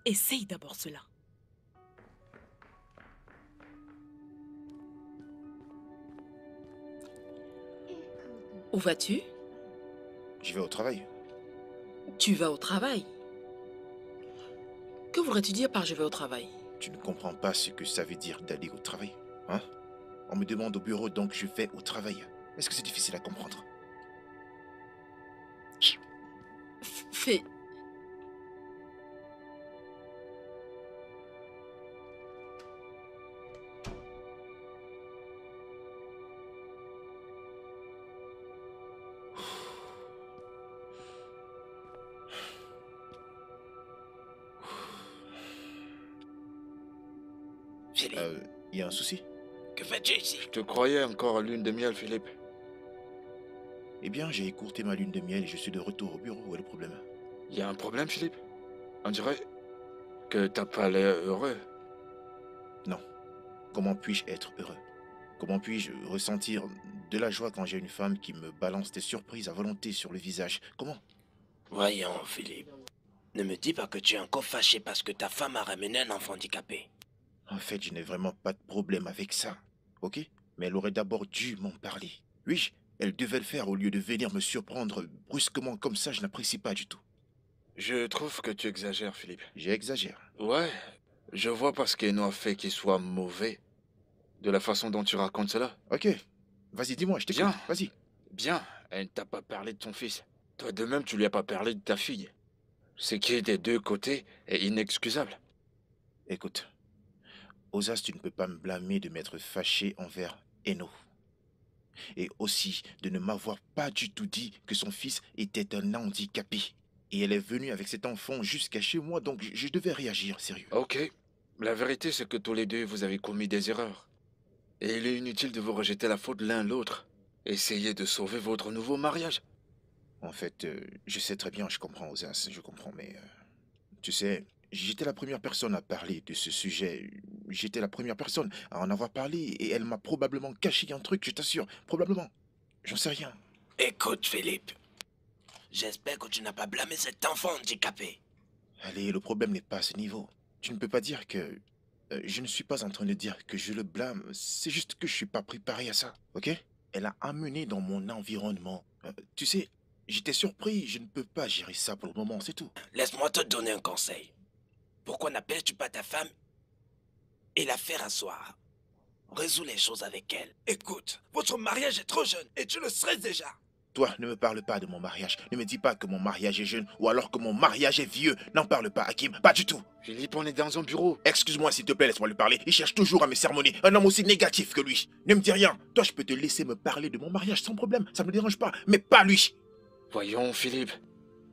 essaye d'abord cela. Où vas-tu? Je vais au travail. Tu vas au travail? Que voudrais-tu dire par je vais au travail? Tu ne comprends pas ce que ça veut dire d'aller au travail, hein? On me demande au bureau, donc je vais au travail. Est-ce que c'est difficile à comprendre? Fais... Philippe, Il y a un souci? que fais-tu ici? Je te croyais encore à lune de miel, Philippe. Eh bien, j'ai écourté ma lune de miel et je suis de retour au bureau. Où est le problème? Il y a un problème, Philippe? On dirait que t'as pas l'air heureux. Non. Comment puis-je être heureux? Comment puis-je ressentir de la joie quand j'ai une femme qui me balance des surprises à volonté sur le visage? Comment? Voyons, Philippe. Ne me dis pas que tu es encore fâché parce que ta femme a ramené un enfant handicapé. En fait, je n'ai vraiment pas de problème avec ça. Ok? Mais elle aurait d'abord dû m'en parler. Oui, elle devait le faire au lieu de venir me surprendre brusquement comme ça, je n'apprécie pas du tout. Je trouve que tu exagères, Philippe. J'exagère. Ouais, je vois pas ce qu'Eno a fait qui soit mauvais. De la façon dont tu racontes cela. Ok, vas-y, dis-moi, je t'écoute. Bien. Vas-y. Bien, elle ne t'a pas parlé de ton fils. Toi de même, tu lui as pas parlé de ta fille. Ce qui est des deux côtés est inexcusable. Écoute, Osas, tu ne peux pas me blâmer de m'être fâché envers Eno. Et aussi de ne m'avoir pas du tout dit que son fils était un handicapé. Et elle est venue avec cet enfant jusqu'à chez moi, donc je devais réagir, sérieux. Ok. La vérité, c'est que tous les deux, vous avez commis des erreurs. Et il est inutile de vous rejeter la faute l'un l'autre. Essayez de sauver votre nouveau mariage. En fait, je sais très bien, je comprends, Osas, je comprends, mais... tu sais, j'étais la première personne à parler de ce sujet. J'étais la première personne à en avoir parlé, et elle m'a probablement caché un truc, je t'assure, probablement. J'en sais rien. Écoute, Philippe. J'espère que tu n'as pas blâmé cet enfant handicapé. Allez, le problème n'est pas à ce niveau. Tu ne peux pas dire que... je ne suis pas en train de dire que je le blâme, c'est juste que je suis pas préparé à ça, ok? Elle a amené dans mon environnement. Tu sais, j'étais surpris, je ne peux pas gérer ça pour le moment, c'est tout. Laisse-moi te donner un conseil. Pourquoi n'appelles-tu pas ta femme et la faire asseoir? Résous les choses avec elle. Écoute, votre mariage est trop jeune et tu le serais déjà. Toi, ne me parle pas de mon mariage. Ne me dis pas que mon mariage est jeune ou alors que mon mariage est vieux. N'en parle pas, Hakim, pas du tout. Philippe, on est dans un bureau. Excuse-moi, s'il te plaît, laisse-moi lui parler. Il cherche toujours à me sermonner. Un homme aussi négatif que lui. Ne me dis rien. Toi, je peux te laisser me parler de mon mariage sans problème. Ça me dérange pas. Mais pas lui. Voyons, Philippe.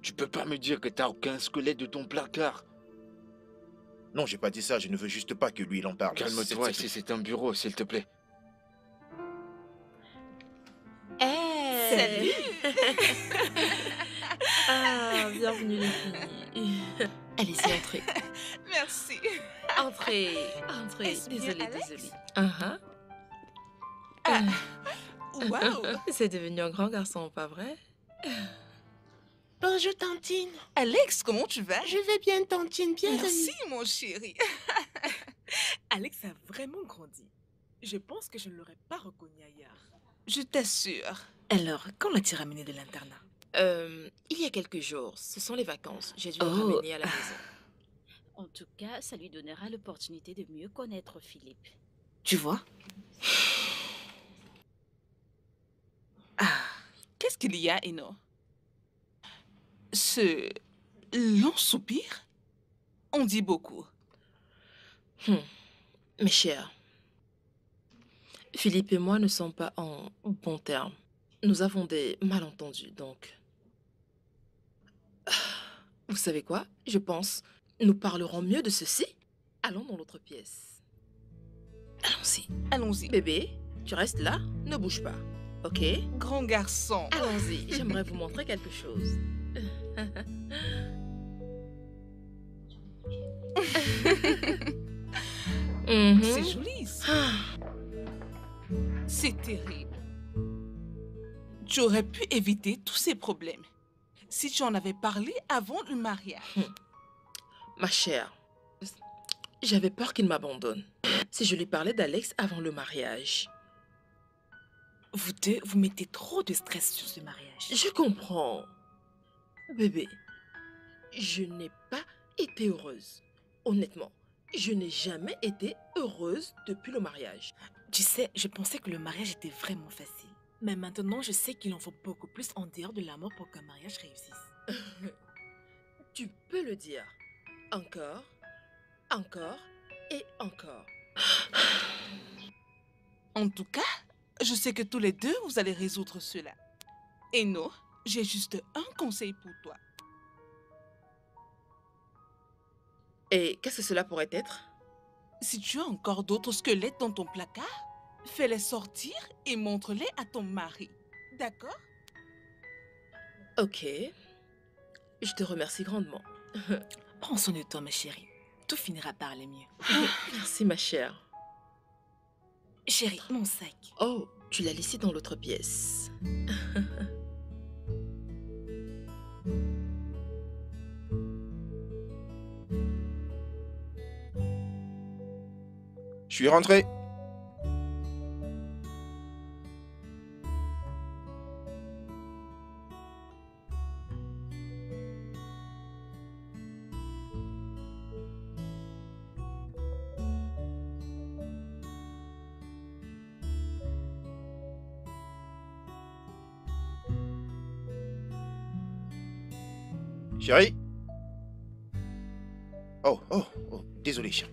Tu peux pas me dire que t'as aucun squelette de ton placard. Non, j'ai pas dit ça. Je ne veux juste pas que lui, il en parle. Calme-toi, ici c'est un bureau, s'il te plaît. Salut. Ah, bienvenue les filles. Allez-y, entrez. Merci. Entrez, entrez. Est-ce bien Désolée, Alex? désolée. Waouh. C'est devenu un grand garçon, pas vrai? Bonjour, Tantine. Alex, comment tu vas? Je vais bien, Tantine, Merci, mon chéri. Alex a vraiment grandi. Je pense que je ne l'aurais pas reconnu ailleurs. Je t'assure. Alors, quand l'as-tu ramené de l'internat? Il y a quelques jours, ce sont les vacances. J'ai dû le Oh. ramener à la maison. En tout cas, ça lui donnera l'opportunité de mieux connaître Philippe. Tu vois? Ah, Qu'est-ce qu'il y a, Eno? Ce long soupir? On dit beaucoup. Mes chers, Philippe et moi ne sommes pas en bons termes. Nous avons des malentendus, donc... Vous savez quoi? Je pense nous parlerons mieux de ceci. Allons dans l'autre pièce. Allons-y. Allons-y. Bébé, tu restes là, ne bouge pas. Ok? Grand garçon. Allons-y, j'aimerais vous montrer quelque chose. Mhm. C'est joli, ça. Ah, C'est terrible. Tu aurais pu éviter tous ces problèmes si tu en avais parlé avant le mariage. ma chère, j'avais peur qu'il m'abandonne. Si je lui parlais d'Alex avant le mariage. vous deux, vous mettez trop de stress sur ce mariage. Je comprends. Bébé, je n'ai pas été heureuse. Honnêtement, je n'ai jamais été heureuse depuis le mariage. Tu sais, je pensais que le mariage était vraiment facile. Mais maintenant, je sais qu'il en faut beaucoup plus en dehors de l'amour pour qu'un mariage réussisse. Tu peux le dire. Encore, encore et encore. En tout cas, je sais que tous les deux, vous allez résoudre cela. Et non, j'ai juste un conseil pour toi. Et qu'est-ce que cela pourrait être? Si tu as encore d'autres squelettes dans ton placard, fais-les sortir et montre-les à ton mari. D'accord? Ok. Je te remercie grandement. Prends soin de toi, ma chérie. Tout finira par aller mieux. Merci, ma chère. Chérie, mon sac. Oh, tu l'as laissé dans l'autre pièce. Je suis rentré. Chérie? Oh, oh, oh, désolé, chérie.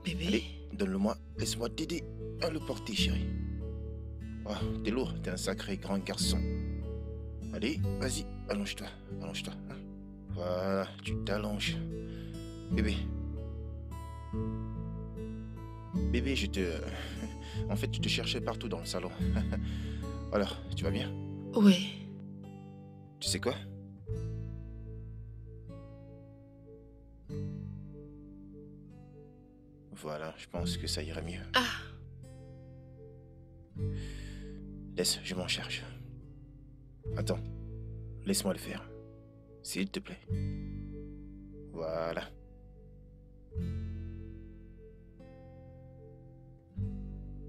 Bébé. Allez, donne-le-moi. Laisse-moi t'aider à le porter, chérie. Oh, t'es lourd, t'es un sacré grand garçon. Allez, vas-y, allonge-toi, allonge-toi. Hein. Voilà, tu t'allonges. Bébé. Bébé, je te... En fait, je te cherchais partout dans le salon. Alors, tu vas bien? Oui. Tu sais quoi? Voilà, je pense que ça irait mieux. Ah. Laisse, je m'en charge. Attends, laisse-moi le faire. S'il te plaît. Voilà.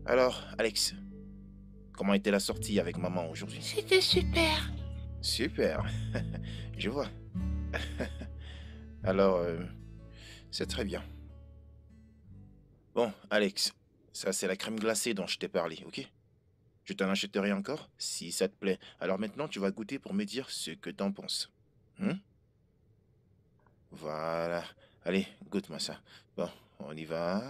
Alors, Alex, comment était la sortie avec maman aujourd'hui? C'était super. Super. Je vois. Alors, c'est très bien. Bon, Alex, ça c'est la crème glacée dont je t'ai parlé, ok? Je t'en achèterai encore, si ça te plaît. Alors maintenant, tu vas goûter pour me dire ce que t'en penses. Hmm? Voilà. Allez, goûte-moi ça. Bon, on y va.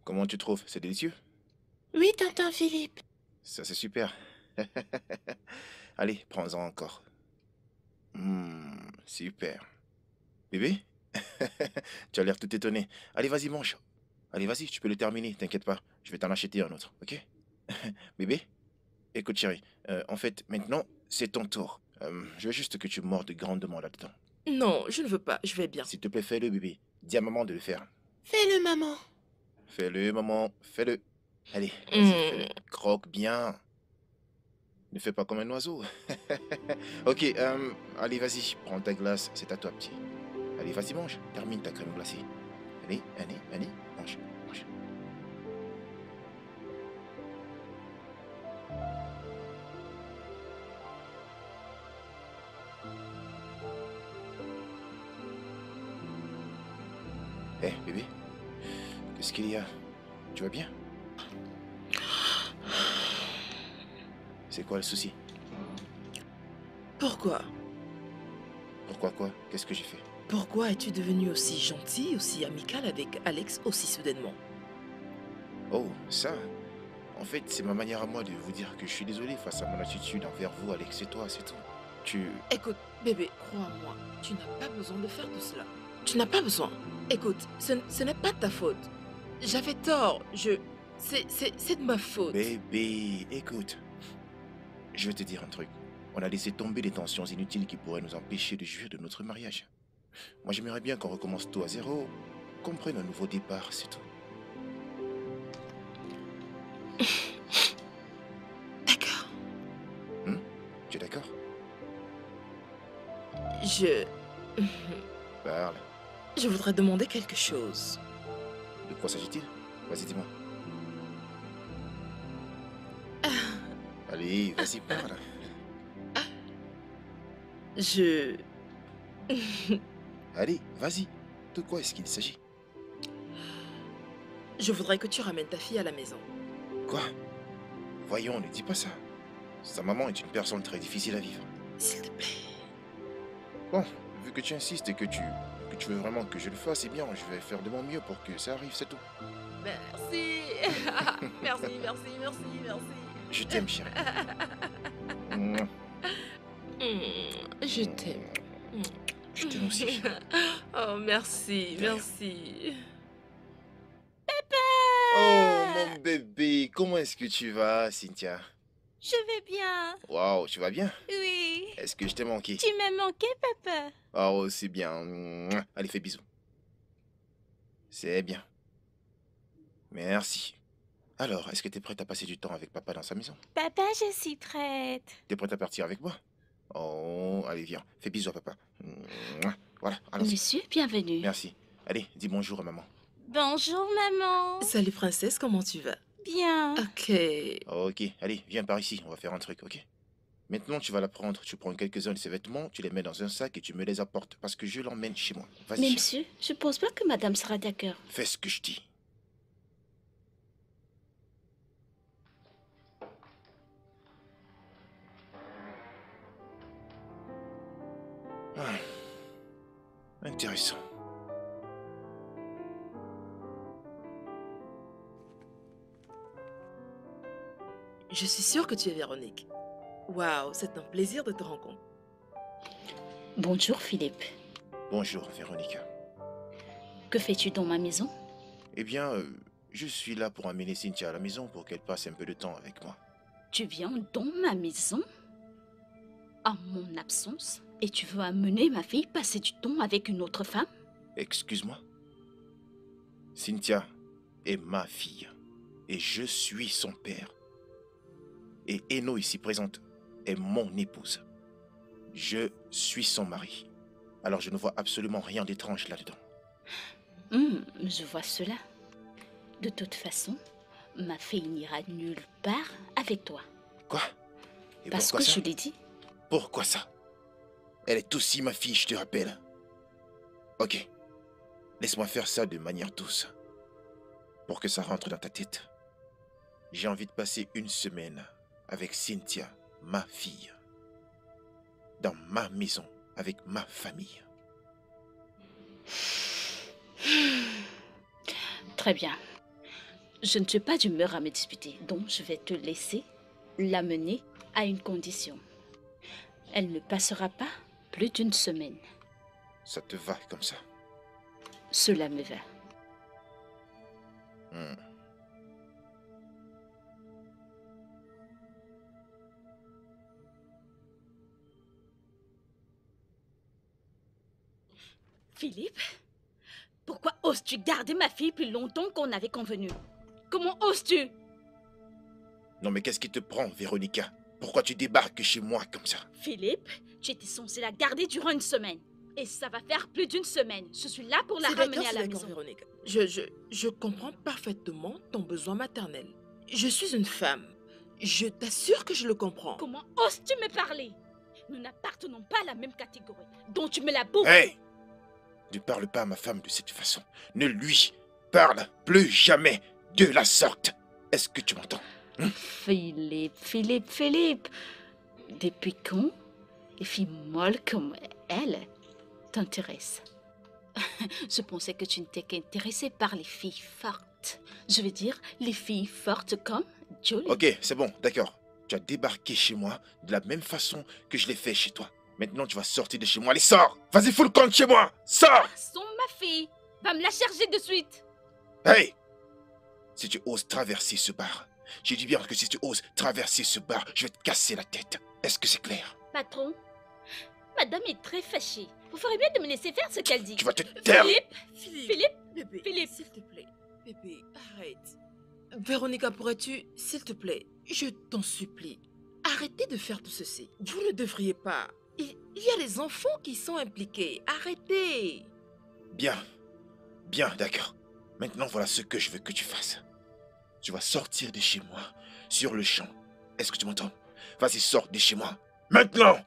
Comment tu trouves? C'est délicieux? Oui, tonton Philippe. Ça, c'est super. Allez, prends-en encore. Super. Bébé? Tu as l'air tout étonné. Allez, vas-y, mange. Allez, vas-y, tu peux le terminer, t'inquiète pas. Je vais t'en acheter un autre, ok? Bébé? Écoute, chérie, en fait, maintenant, c'est ton tour. Je veux juste que tu mordes grandement là-dedans. Non, je ne veux pas. Je vais bien. S'il te plaît, fais-le, bébé. Dis à maman de le faire. Fais-le, maman. Fais-le, maman, fais-le. Allez, vas-y, fais-le. Croque bien. Ne fais pas comme un oiseau. Ok, allez, vas-y, prends ta glace, c'est à toi, petit. Allez, vas-y, mange. Termine ta crème glacée. Allez, allez, allez, mange, mange. Hé, bébé, qu'est-ce qu'il y a? Tu vas bien? C'est quoi le souci? Pourquoi? Pourquoi quoi? Qu'est-ce que j'ai fait? Pourquoi es-tu devenu aussi gentil, aussi amical avec Alex aussi soudainement? Oh, ça? En fait, c'est ma manière à moi de vous dire que je suis désolé face à mon attitude envers vous, Alex, et toi, c'est tout. Écoute, bébé, crois-moi, tu n'as pas besoin de faire tout cela. Tu n'as pas besoin. Écoute, ce n'est pas de ta faute. J'avais tort, c'est de ma faute. Bébé, écoute. Je vais te dire un truc. On a laissé tomber des tensions inutiles qui pourraient nous empêcher de jouir de notre mariage. Moi, j'aimerais bien qu'on recommence tout à zéro, qu'on prenne un nouveau départ, c'est tout. D'accord. Tu es d'accord? Parle. Je voudrais demander quelque chose. De quoi s'agit-il? Vas-y, dis-moi. Allez, vas-y, parle. Allez, vas-y. De quoi est-ce qu'il s'agit? Je voudrais que tu ramènes ta fille à la maison. Quoi? Voyons, ne dis pas ça. Sa maman est une personne très difficile à vivre. S'il te plaît. Bon, vu que tu insistes et que tu veux vraiment que je le fasse, eh bien, je vais faire de mon mieux pour que ça arrive, c'est tout. Merci. Merci, merci, merci, merci. Je t'aime, chérie. Je t'aime. Je t'aime aussi, chérie. Oh, merci, De rien. merci. Oh, mon bébé, comment est-ce que tu vas, Cynthia? Je vais bien. Waouh, tu vas bien? Oui. Est-ce que je t'ai manqué? Tu m'as manqué, papa. Oh, c'est bien. Allez, fais bisous. C'est bien. Merci. Alors, est-ce que tu es prête à passer du temps avec papa dans sa maison? Papa, je suis prête. Tu es prête à partir avec moi? Oh, allez, viens. Fais bisous à papa. Voilà, allons-y. Monsieur, bienvenue. Merci. Allez, dis bonjour à maman. Bonjour, maman. Salut, princesse, comment tu vas? Bien. Ok. Ok, allez, viens par ici. On va faire un truc, ok? Maintenant, tu vas la prendre. Tu prends quelques-uns de ses vêtements, tu les mets dans un sac et tu me les apportes parce que je l'emmène chez moi. Mais Vas-y. monsieur, je pense pas que madame sera d'accord. Fais ce que je dis. Ah, intéressant. Je suis sûre que tu es Véronique. Waouh, c'est un plaisir de te rencontrer. Bonjour Philippe. Bonjour, Véronica. Que fais-tu dans ma maison? Eh bien, je suis là pour amener Cynthia à la maison pour qu'elle passe un peu de temps avec moi. Tu viens dans ma maison en mon absence et tu veux amener ma fille passer du temps avec une autre femme? Excuse-moi. Cynthia est ma fille et je suis son père. Et Eno ici présente est mon épouse. Je suis son mari. Alors je ne vois absolument rien d'étrange là-dedans. Je vois cela. De toute façon, ma fille n'ira nulle part avec toi. Quoi? Et Parce pourquoi que ça? je l'ai dit. Pourquoi ça? Elle est aussi ma fille, je te rappelle. Ok. Laisse-moi faire ça de manière douce. Pour que ça rentre dans ta tête. J'ai envie de passer une semaine avec Cynthia, ma fille. Dans ma maison, avec ma famille. Très bien. Je ne suis pas d'humeur à me disputer, donc je vais te laisser l'amener à une condition. Elle ne passera pas plus d'une semaine. Ça te va comme ça? Cela me va. Philippe, pourquoi oses-tu garder ma fille plus longtemps qu'on avait convenu? Comment oses-tu? Non mais qu'est-ce qui te prend, Véronica? Pourquoi tu débarques chez moi comme ça? Philippe, tu étais censé la garder durant une semaine. Et ça va faire plus d'une semaine. Je suis là pour la ramener à la maison. Véronique. Je comprends parfaitement ton besoin maternel. Je suis une femme. Je t'assure que je le comprends. Comment oses-tu me parler? Nous n'appartenons pas à la même catégorie. Donc tu me la bouffes. Hey! Ne parle pas à ma femme de cette façon. Ne lui parle plus jamais de la sorte. Est-ce que tu m'entends? Philippe. Depuis quand les filles molles comme elle t'intéressent? Je pensais que tu n'étais qu'intéressée par les filles fortes. Je veux dire, les filles fortes comme Jolie. Ok, c'est bon, d'accord. Tu as débarqué chez moi de la même façon que je l'ai fait chez toi. Maintenant, tu vas sortir de chez moi. Allez, sors! Vas-y, fous le camp de chez moi! Sors! Sont ma fille. Va me la chercher de suite. Hey! Si tu oses traverser ce bar, j'ai dit bien que si tu oses traverser ce bar, je vais te casser la tête. Est-ce que c'est clair? Patron, madame est très fâchée. Vous ferez bien de me laisser faire ce qu'elle dit. Tu vas te taire! Philippe, Bébé, Philippe. s'il te plaît. Bébé, arrête. Véronica, pourrais-tu, s'il te plaît, je t'en supplie, arrêtez de faire tout ceci. Vous ne devriez pas. Il y a les enfants qui sont impliqués. Arrêtez. Bien, d'accord. Maintenant, voilà ce que je veux que tu fasses. Tu vas sortir de chez moi, sur le champ. Est-ce que tu m'entends? Vas-y, sors de chez moi. Maintenant!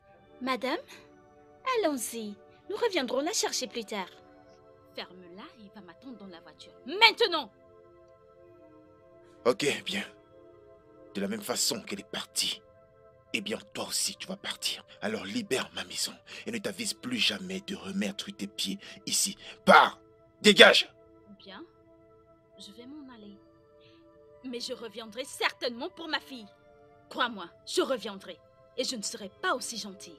Madame, allons-y. Nous reviendrons la chercher plus tard. Ferme-la et il va m'attendre dans la voiture. Maintenant! Ok, bien. De la même façon qu'elle est partie, eh bien, toi aussi, tu vas partir. Alors libère ma maison et ne t'avise plus jamais de remettre tes pieds ici. Pars! Dégage! Bien, je vais m'en aller. Mais je reviendrai certainement pour ma fille. Crois-moi, je reviendrai. Et je ne serai pas aussi gentille.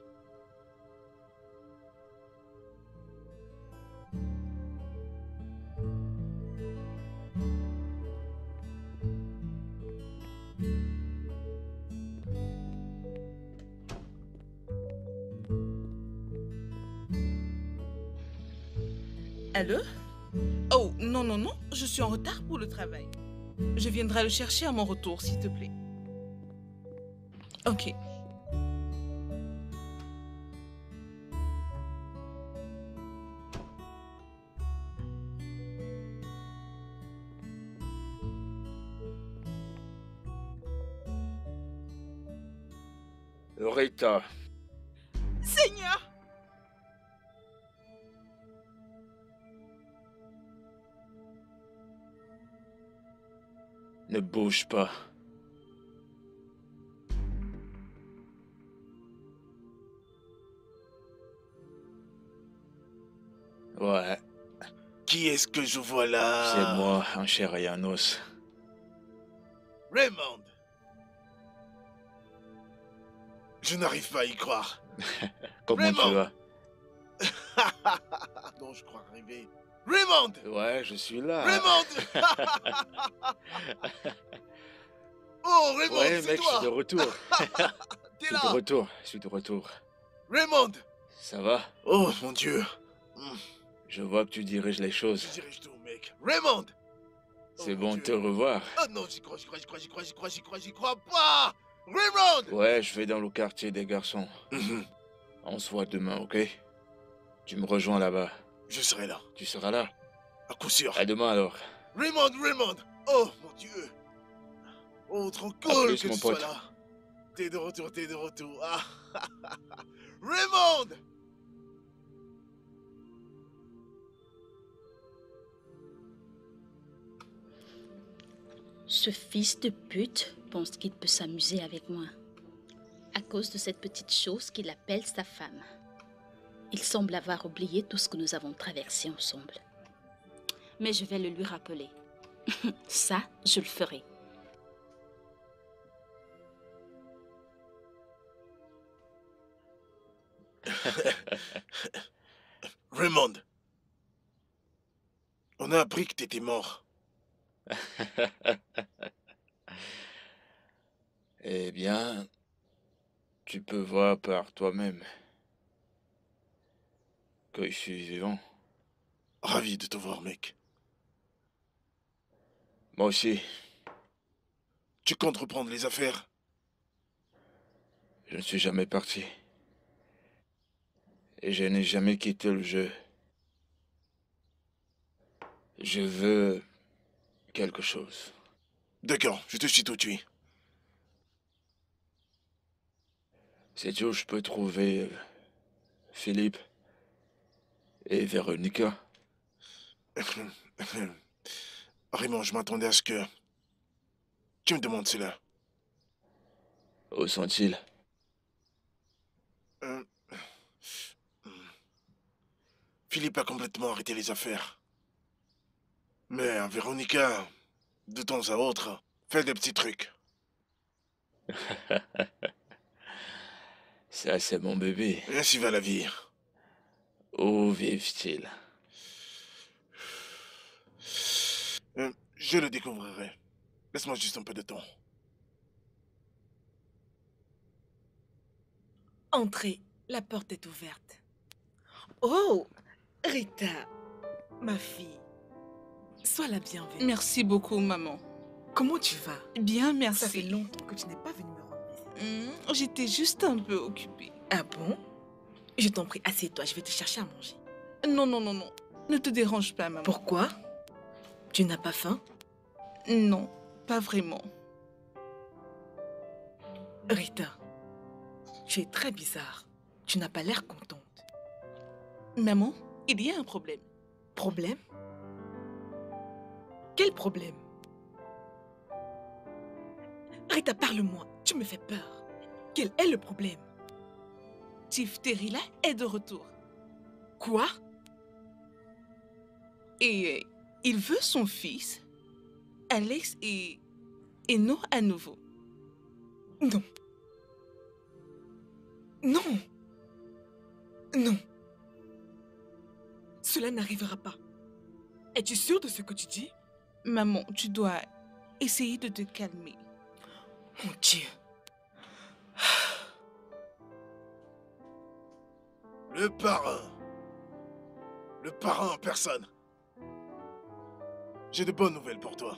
Allô? Oh, non, je suis en retard pour le travail. Je viendrai le chercher à mon retour, s'il te plaît. Ok. Rita, Seigneur! ne bouge pas. Qui est-ce que je vois là? C'est moi, en chair et en os. Raymond. Je n'arrive pas à y croire. Comment tu Raymond. vas? Non, je crois rêver. Raymond. Ouais, je suis là. Raymond. Oh, Raymond, Ouais, c'est mec, je toi. suis de retour. T'es Je suis là. de retour. Je suis de retour. Raymond. Ça va? Oh, mon Dieu. Je vois que tu diriges les Je choses. dirige tout, mec. Raymond. C'est Oh, bon mon de te Dieu. revoir. Oh non, j'y crois pas. Raymond. Ouais, je vais dans le quartier des garçons. On se voit demain, ok? Tu me rejoins là-bas. Je serai là, Tu seras là? à coup sûr. À demain alors. Raymond. Oh, mon Dieu. Oh, trop cool plus, que mon tu sois pote. là. T'es de retour. Ah. Raymond. Ce fils de pute pense qu'il peut s'amuser avec moi. À cause de cette petite chose qu'il appelle sa femme. Il semble avoir oublié tout ce que nous avons traversé ensemble. Mais je vais le lui rappeler. Ça, je le ferai. Raymond. On a appris que t'étais mort. Eh bien, tu peux voir par toi-même que je suis vivant. Ravi de te voir, mec. Moi aussi, Tu comptes reprendre les affaires? je ne suis jamais parti. Et je n'ai jamais quitté le jeu. Je veux quelque chose. D'accord, je te suis tout de suite. Sais-tu où je peux trouver Philippe et Véronica? Raymond, je m'attendais à ce que tu me demandes cela. Où sont-ils? Philippe a complètement arrêté les affaires. Mais Véronica, de temps à autre, fait des petits trucs. Ça, c'est mon bébé. Et ainsi va la vie. Où vivent-ils? Je le découvrirai. Laisse-moi juste un peu de temps. Entrez, la porte est ouverte. Oh, Rita, ma fille, sois la bienvenue. Merci beaucoup, maman. Comment tu vas? Bien, merci. Ça fait longtemps que tu n'es pas venue me rendre visite. J'étais juste un peu occupée. Ah bon? Je t'en prie, assieds-toi, je vais te chercher à manger. Non. Ne te dérange pas, maman. Pourquoi? Tu n'as pas faim? Non, pas vraiment. Rita, tu es très bizarre. Tu n'as pas l'air contente. Maman, il y a un problème. Problème? Quel problème? Rita, parle-moi. Tu me fais peur. Quel est le problème? Tifterila est de retour. Quoi? Et il veut son fils, Alex et Eno à nouveau. Non. Non. Non. Cela n'arrivera pas. Es-tu sûre de ce que tu dis? Maman, tu dois essayer de te calmer. Mon Dieu. Le parrain. Le parrain en personne. J'ai de bonnes nouvelles pour toi.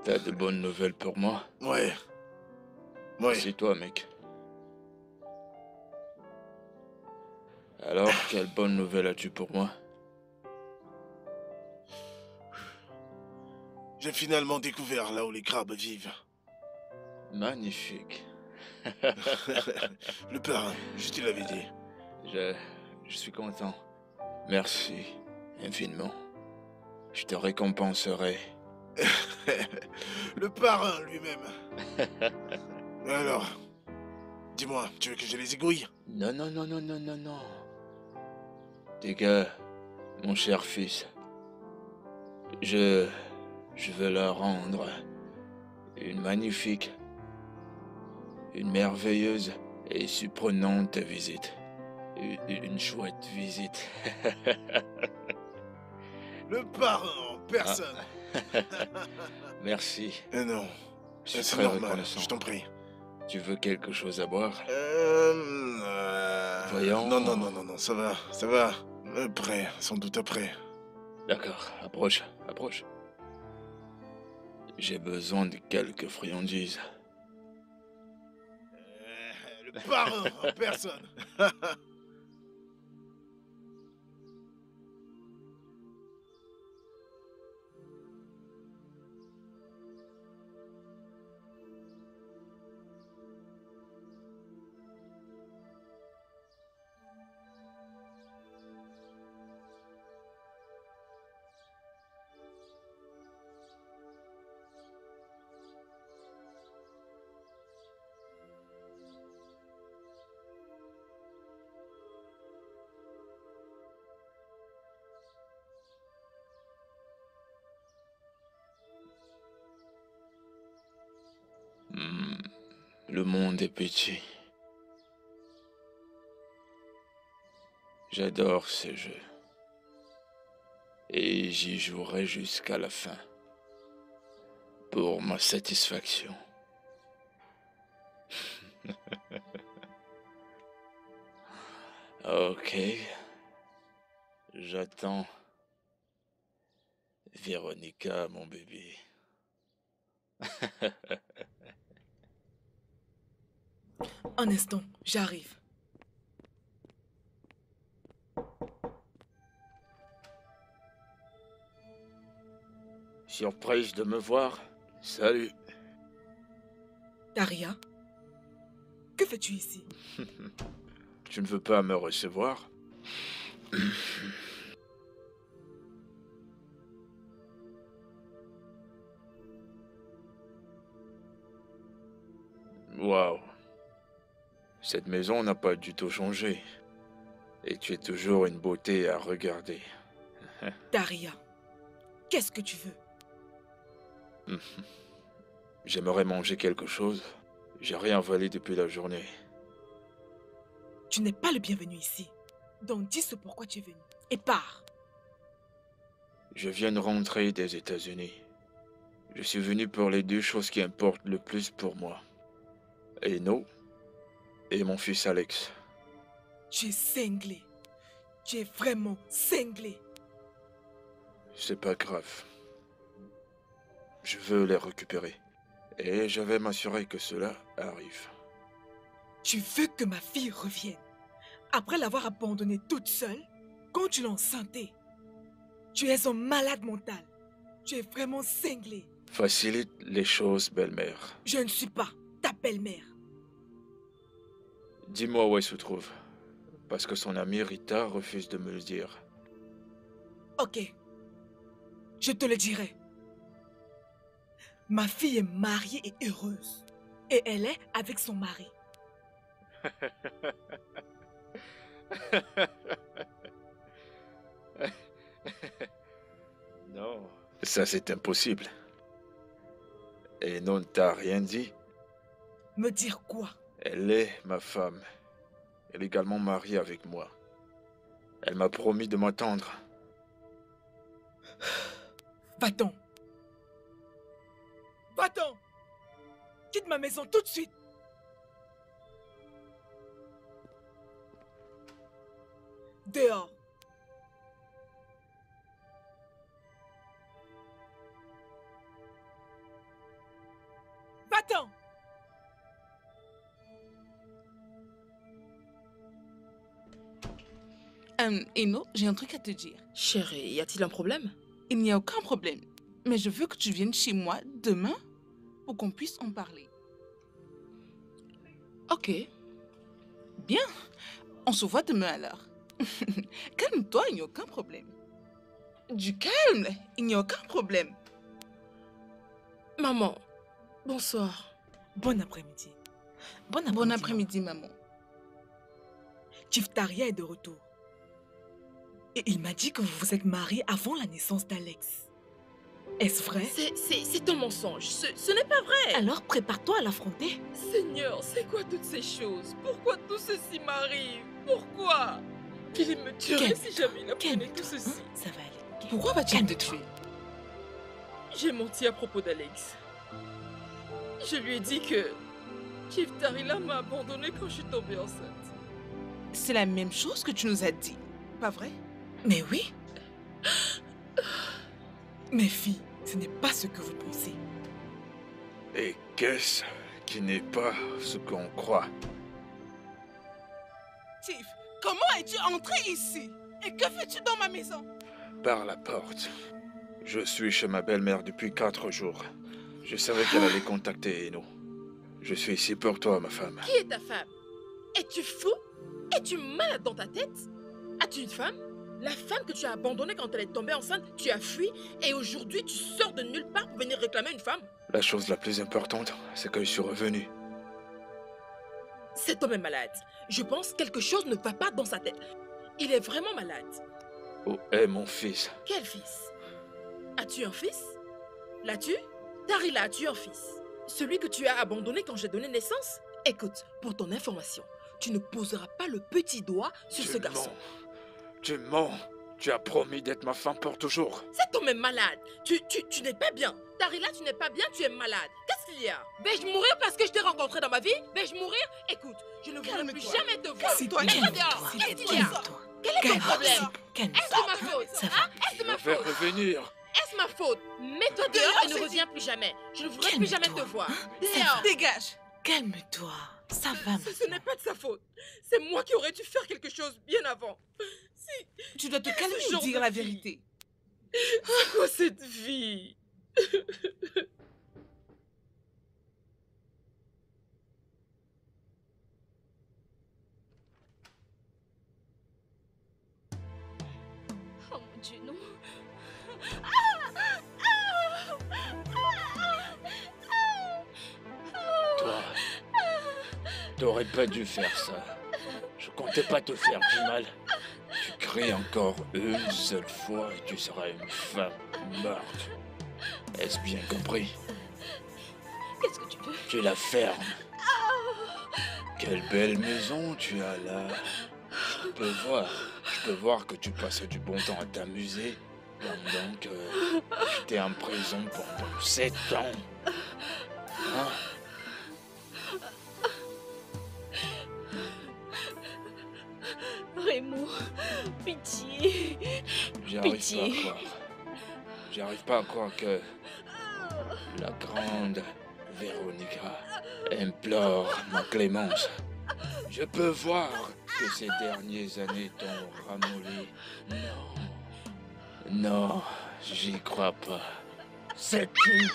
T'as de bonnes nouvelles pour moi? Ouais. C'est toi, mec. Alors, quelle bonne nouvelle as-tu pour moi? J'ai finalement découvert là où les crabes vivent. Magnifique. Le parrain, je te l'avais dit. Je suis content. Merci infiniment. Je te récompenserai. Le parrain lui-même. Alors, dis-moi, tu veux que je les égouille? Non. Tes gars, mon cher fils. Je veux leur rendre une magnifique, une merveilleuse et surprenante visite. Une chouette visite. Le parrain en personne. Merci. Non, Je suis c'est très normal, reconnaissant. je t'en prie. Tu veux quelque chose à boire? Voyons. Non, ça va. Après, sans doute après. D'accord, approche. J'ai besoin de quelques friandises. Le parrain en personne. Le monde est petit. J'adore ces jeux. Et j'y jouerai jusqu'à la fin. Pour ma satisfaction. Ok. J'attends. Véronica, mon bébé. Un instant, j'arrive. Surprise de me voir? Salut. Daria, que fais-tu ici? Tu ne veux pas me recevoir? Waouh. Cette maison n'a pas du tout changé. Et tu es toujours une beauté à regarder. Daria, qu'est-ce que tu veux? J'aimerais manger quelque chose. J'ai rien avalé depuis la journée. Tu n'es pas le bienvenu ici. Donc dis ce pourquoi tu es venu. Et pars. Je viens de rentrer des États-Unis. Je suis venu pour les deux choses qui importent le plus pour moi. Eno et mon fils Alex. Tu es cinglé. Tu es vraiment cinglé. C'est pas grave. Je veux les récupérer. Et je vais m'assurer que cela arrive. Tu veux que ma fille revienne après l'avoir abandonnée toute seule quand tu l'as enceintée. Tu es un malade mental. Tu es vraiment cinglé. Facilite les choses, belle-mère. Je ne suis pas ta belle-mère. Dis-moi où elle se trouve. Parce que son amie Rita refuse de me le dire. Ok. Je te le dirai. Ma fille est mariée et heureuse. Et elle est avec son mari. Non. Ça, c'est impossible. Et non, ne t'a rien dit? Me dire quoi? Elle est ma femme. Elle est également mariée avec moi. Elle m'a promis de m'attendre. Va-t'en. Va-t'en. Quitte ma maison tout de suite. Dehors. Va-t'en. Eno, j'ai un truc à te dire. Chérie, y a-t-il un problème? Il n'y a aucun problème. Mais je veux que tu viennes chez moi demain pour qu'on puisse en parler. Ok. Bien. On se voit demain alors. Calme-toi, il n'y a aucun problème. Du calme, il n'y a aucun problème. Maman, bonsoir. Bon après-midi. Bon après-midi, maman. Chief Taria est de retour. Et il m'a dit que vous vous êtes mariés avant la naissance d'Alex. Est-ce vrai? C'est un mensonge. Ce n'est pas vrai. Alors prépare-toi à l'affronter. Seigneur, c'est quoi toutes ces choses? Pourquoi tout ceci m'arrive? Pourquoi? Philippe me tuerait si jamais il apprenait tout ceci. Hein? Ça va aller. Pourquoi va-t-il te tuer? J'ai menti à propos d'Alex. Je lui ai dit que Chief Tarila m'a abandonnée quand je suis tombée enceinte. C'est la même chose que tu nous as dit, pas vrai? Mais oui. Mes filles, ce n'est pas ce que vous pensez. Et qu'est-ce qui n'est pas ce qu'on croit? Tiff, comment es-tu entré ici? Et que fais-tu dans ma maison? Par la porte. Je suis chez ma belle-mère depuis 4 jours. Je savais qu'elle allait contacter Eno. Je suis ici pour toi, ma femme. Qui est ta femme? Es-tu fou? Es-tu malade dans ta tête? As-tu une femme? La femme que tu as abandonnée quand elle est tombée enceinte, tu as fui et aujourd'hui tu sors de nulle part pour venir réclamer une femme? La chose la plus importante, c'est que je suis revenu. Cet homme est malade. Je pense que quelque chose ne va pas dans sa tête. Il est vraiment malade. Où est mon fils? Quel fils? As-tu un fils? L'as-tu? Tarila, as-tu un fils? Celui que tu as abandonné quand j'ai donné naissance? Écoute, pour ton information, tu ne poseras pas le petit doigt sur ce garçon. Tu mens. Tu as promis d'être ma femme pour toujours. Cet homme est malade. Tu n'es pas bien. Tarila, tu n'es pas bien, tu es malade. Qu'est-ce qu'il y a? Vais-je mourir parce que je t'ai rencontré dans ma vie? Vais-je mourir? Écoute, je ne voudrais plus jamais te voir. Calme-toi, Mets-toi dehors. Qu'est-ce qu'il y a? Quel est ton problème? Est-ce de ma faute? Hein? Est-ce de ma Je vais faute? revenir. Est-ce ma faute? Mets-toi dehors et ne reviens plus jamais. Je ne voudrais plus jamais te voir. Dehors. Dégage! Calme-toi. Ça va Ce n'est pas de sa faute. C'est moi qui aurais dû faire quelque chose bien avant. Tu dois te calmer Ce et genre dire de la fille. vérité. C'est quoi cette vie? Oh mon Dieu, non. Toi, t'aurais pas dû faire ça. Je comptais pas te faire du mal. Tu cries encore une seule fois et tu seras une femme morte. Est-ce bien compris? Qu'est-ce que tu veux? Tu la fermes. Quelle belle maison tu as là. Je peux voir que tu passes du bon temps à t'amuser pendant que j'étais en prison pendant 7 ans. Hein? Raymond, pitié. Pitié. J'arrive pas à croire que la grande Véronica implore ma clémence. Je peux voir que ces dernières années t'ont ramolli. Non, j'y crois pas. Sais-tu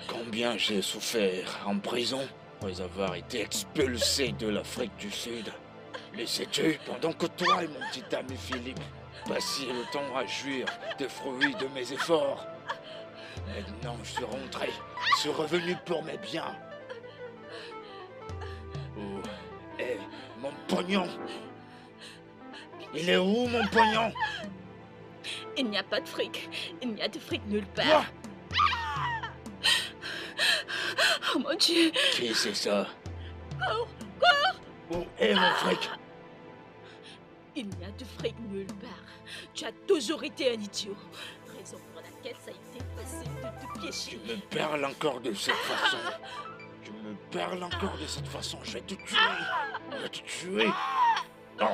combien j'ai souffert en prison après avoir été expulsé de l'Afrique du Sud? Le sais-tu, pendant que toi et mon petit ami Philippe passiez le temps à jouir des fruits de mes efforts. Maintenant, je suis rentré, je suis revenu pour mes biens. Où est mon pognon? Il est où mon pognon? Il n'y a pas de fric. Il n'y a de fric nulle Quoi? part. Oh mon Dieu. Qui c'est ça? Quoi? Où est mon fric? Il n'y a de fric nulle part. Tu as toujours été un idiot. Raison pour laquelle ça a été facile de te Tu piéger. me parles encore de cette façon. Tu me parles encore de cette façon. Je vais te tuer. Je vais te tuer. Oh.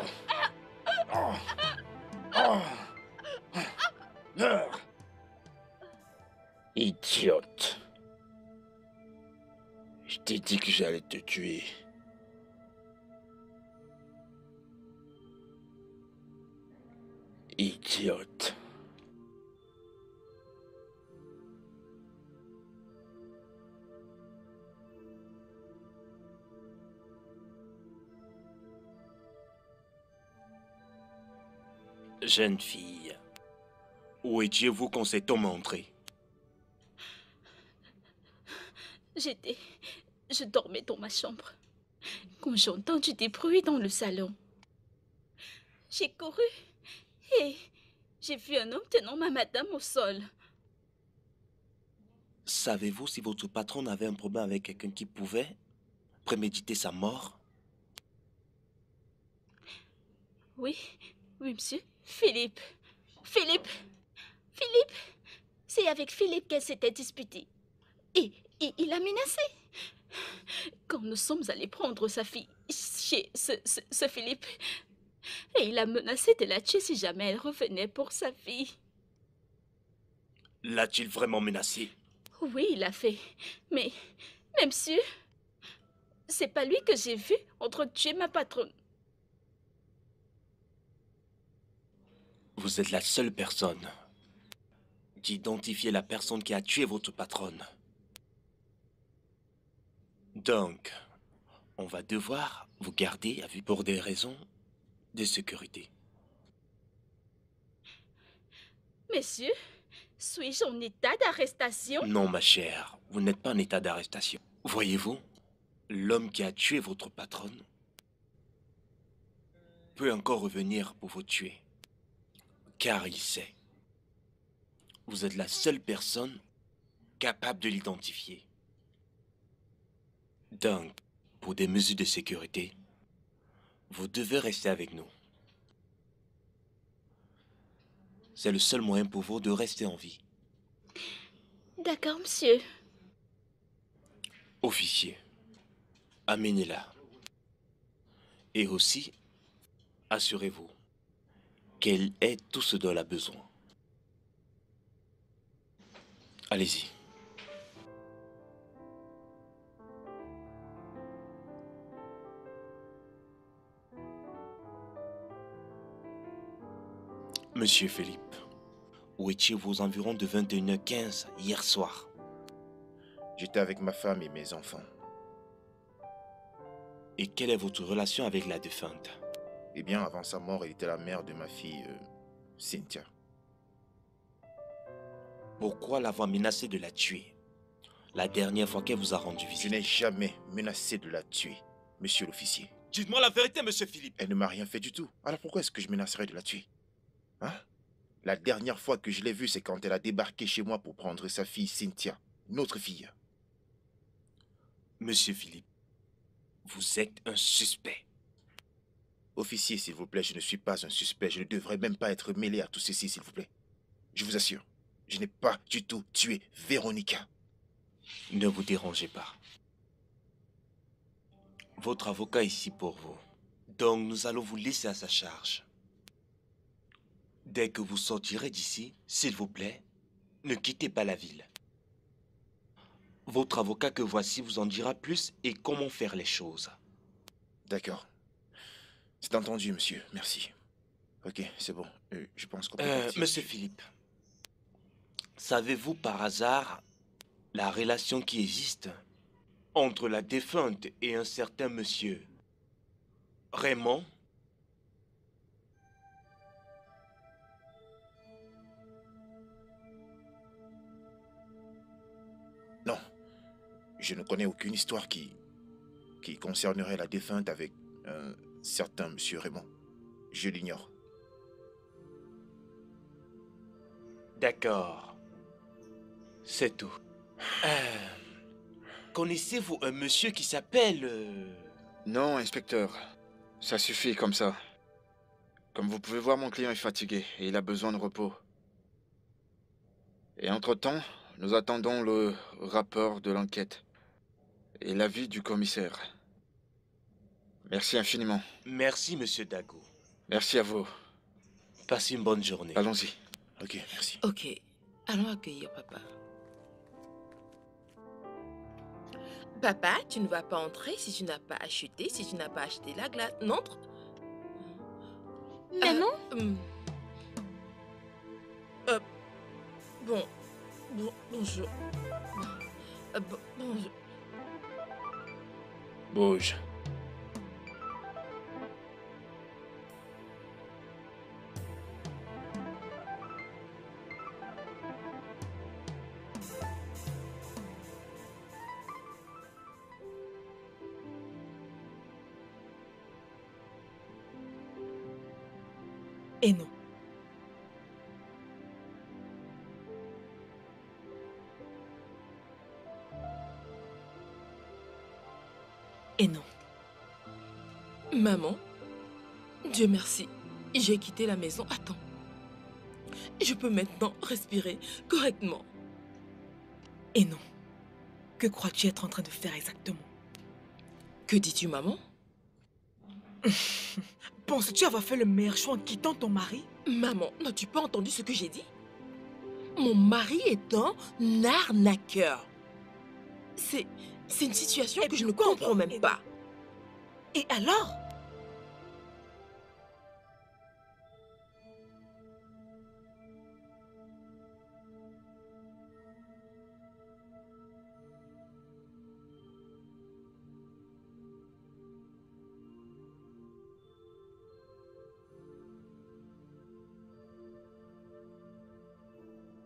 Oh. Oh. Meurs. Idiote. Je t'ai dit que j'allais te tuer. Idiote. Jeune fille, où étiez-vous quand cet homme est entré? Je dormais dans ma chambre quand j'ai entendu des bruits dans le salon. J'ai couru et j'ai vu un homme tenant ma madame au sol. Savez-vous si votre patron avait un problème avec quelqu'un qui pouvait préméditer sa mort? Oui, oui, monsieur. Philippe. Philippe. Philippe. C'est avec Philippe qu'elle s'était disputée. Et il a menacé. Quand nous sommes allés prendre sa fille chez ce Philippe, et il a menacé de la tuer si jamais elle revenait pour sa fille. L'a-t-il vraiment menacé? Oui, il l'a fait. Mais monsieur, c'est pas lui que j'ai vu entretuer ma patronne. Vous êtes la seule personne d'identifier la personne qui a tué votre patronne. Donc, on va devoir vous garder à vue pour des raisons de sécurité. Monsieur, suis-je en état d'arrestation? Non, ma chère, vous n'êtes pas en état d'arrestation. Voyez-vous, l'homme qui a tué votre patronne peut encore revenir pour vous tuer. Car il sait. Vous êtes la seule personne capable de l'identifier. Donc, pour des mesures de sécurité, vous devez rester avec nous. C'est le seul moyen pour vous de rester en vie. D'accord, monsieur. Officier, amenez-la. Et aussi, assurez-vous qu'elle ait tout ce dont elle a besoin. Allez-y. Monsieur Philippe, où étiez-vous aux environs de 21h15 hier soir? J'étais avec ma femme et mes enfants. Et quelle est votre relation avec la défunte? Eh bien, avant sa mort, elle était la mère de ma fille, Cynthia. Pourquoi l'avoir menacée de la tuer la dernière fois qu'elle vous a rendu Je visite? n'ai jamais menacé de la tuer, monsieur l'officier. Dites-moi la vérité, monsieur Philippe. Elle ne m'a rien fait du tout. Alors pourquoi est-ce que je menacerais de la tuer? Hein? La dernière fois que je l'ai vue, c'est quand elle a débarqué chez moi pour prendre sa fille Cynthia, notre fille. Monsieur Philippe, vous êtes un suspect. Officier, s'il vous plaît, je ne suis pas un suspect. Je ne devrais même pas être mêlé à tout ceci, s'il vous plaît. Je vous assure, je n'ai pas du tout tué Véronica. Ne vous dérangez pas. Votre avocat est ici pour vous. Donc nous allons vous laisser à sa charge. Dès que vous sortirez d'ici, s'il vous plaît, ne quittez pas la ville. Votre avocat que voici vous en dira plus et comment faire les choses. D'accord. C'est entendu, monsieur. Merci. Ok, c'est bon. Je pense qu'on peut partir. Monsieur Philippe, savez-vous par hasard la relation qui existe entre la défunte et un certain monsieur Raymond? Non. Je ne connais aucune histoire qui concernerait la défunte avec un certain monsieur Raymond. Je l'ignore. D'accord. C'est tout. Connaissez-vous un monsieur qui s'appelle... Non, inspecteur. Ça suffit comme ça. Comme vous pouvez voir, mon client est fatigué et il a besoin de repos. Et entre-temps, nous attendons le rapport de l'enquête et l'avis du commissaire. Merci infiniment. Merci, monsieur Dago. Merci à vous. Passez une bonne journée. Allons-y. Ok, merci. Ok, allons accueillir papa. Papa, tu ne vas pas entrer si tu n'as pas acheté, la glace. N'entre. Maman, Bonjour. Bonjour. Bouge. Et non. Et non. Maman, Dieu merci, j'ai quitté la maison à temps. Je peux maintenant respirer correctement. Et non. Que crois-tu être en train de faire exactement? Que dis-tu, maman? Penses-tu avoir fait le meilleur choix en quittant ton mari? Maman, n'as-tu pas entendu ce que j'ai dit? Mon mari est un arnaqueur. C'est une situation que je ne comprends même pas. Et alors?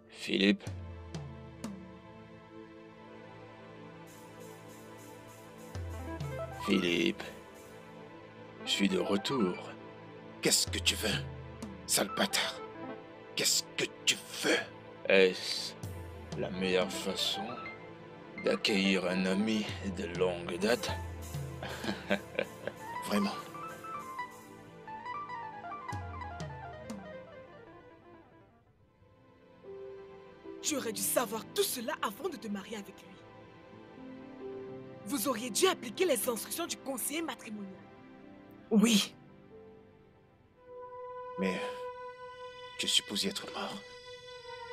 Philippe. Philippe. Je suis de retour. Qu'est-ce que tu veux, sale bâtard? Qu'est-ce que tu veux? Est-ce la meilleure façon d'accueillir un ami de longue date? Vraiment? Tu aurais dû savoir tout cela avant de te marier avec lui. Vous auriez dû appliquer les instructions du conseiller matrimonial. Oui. Mais tu es supposé être mort.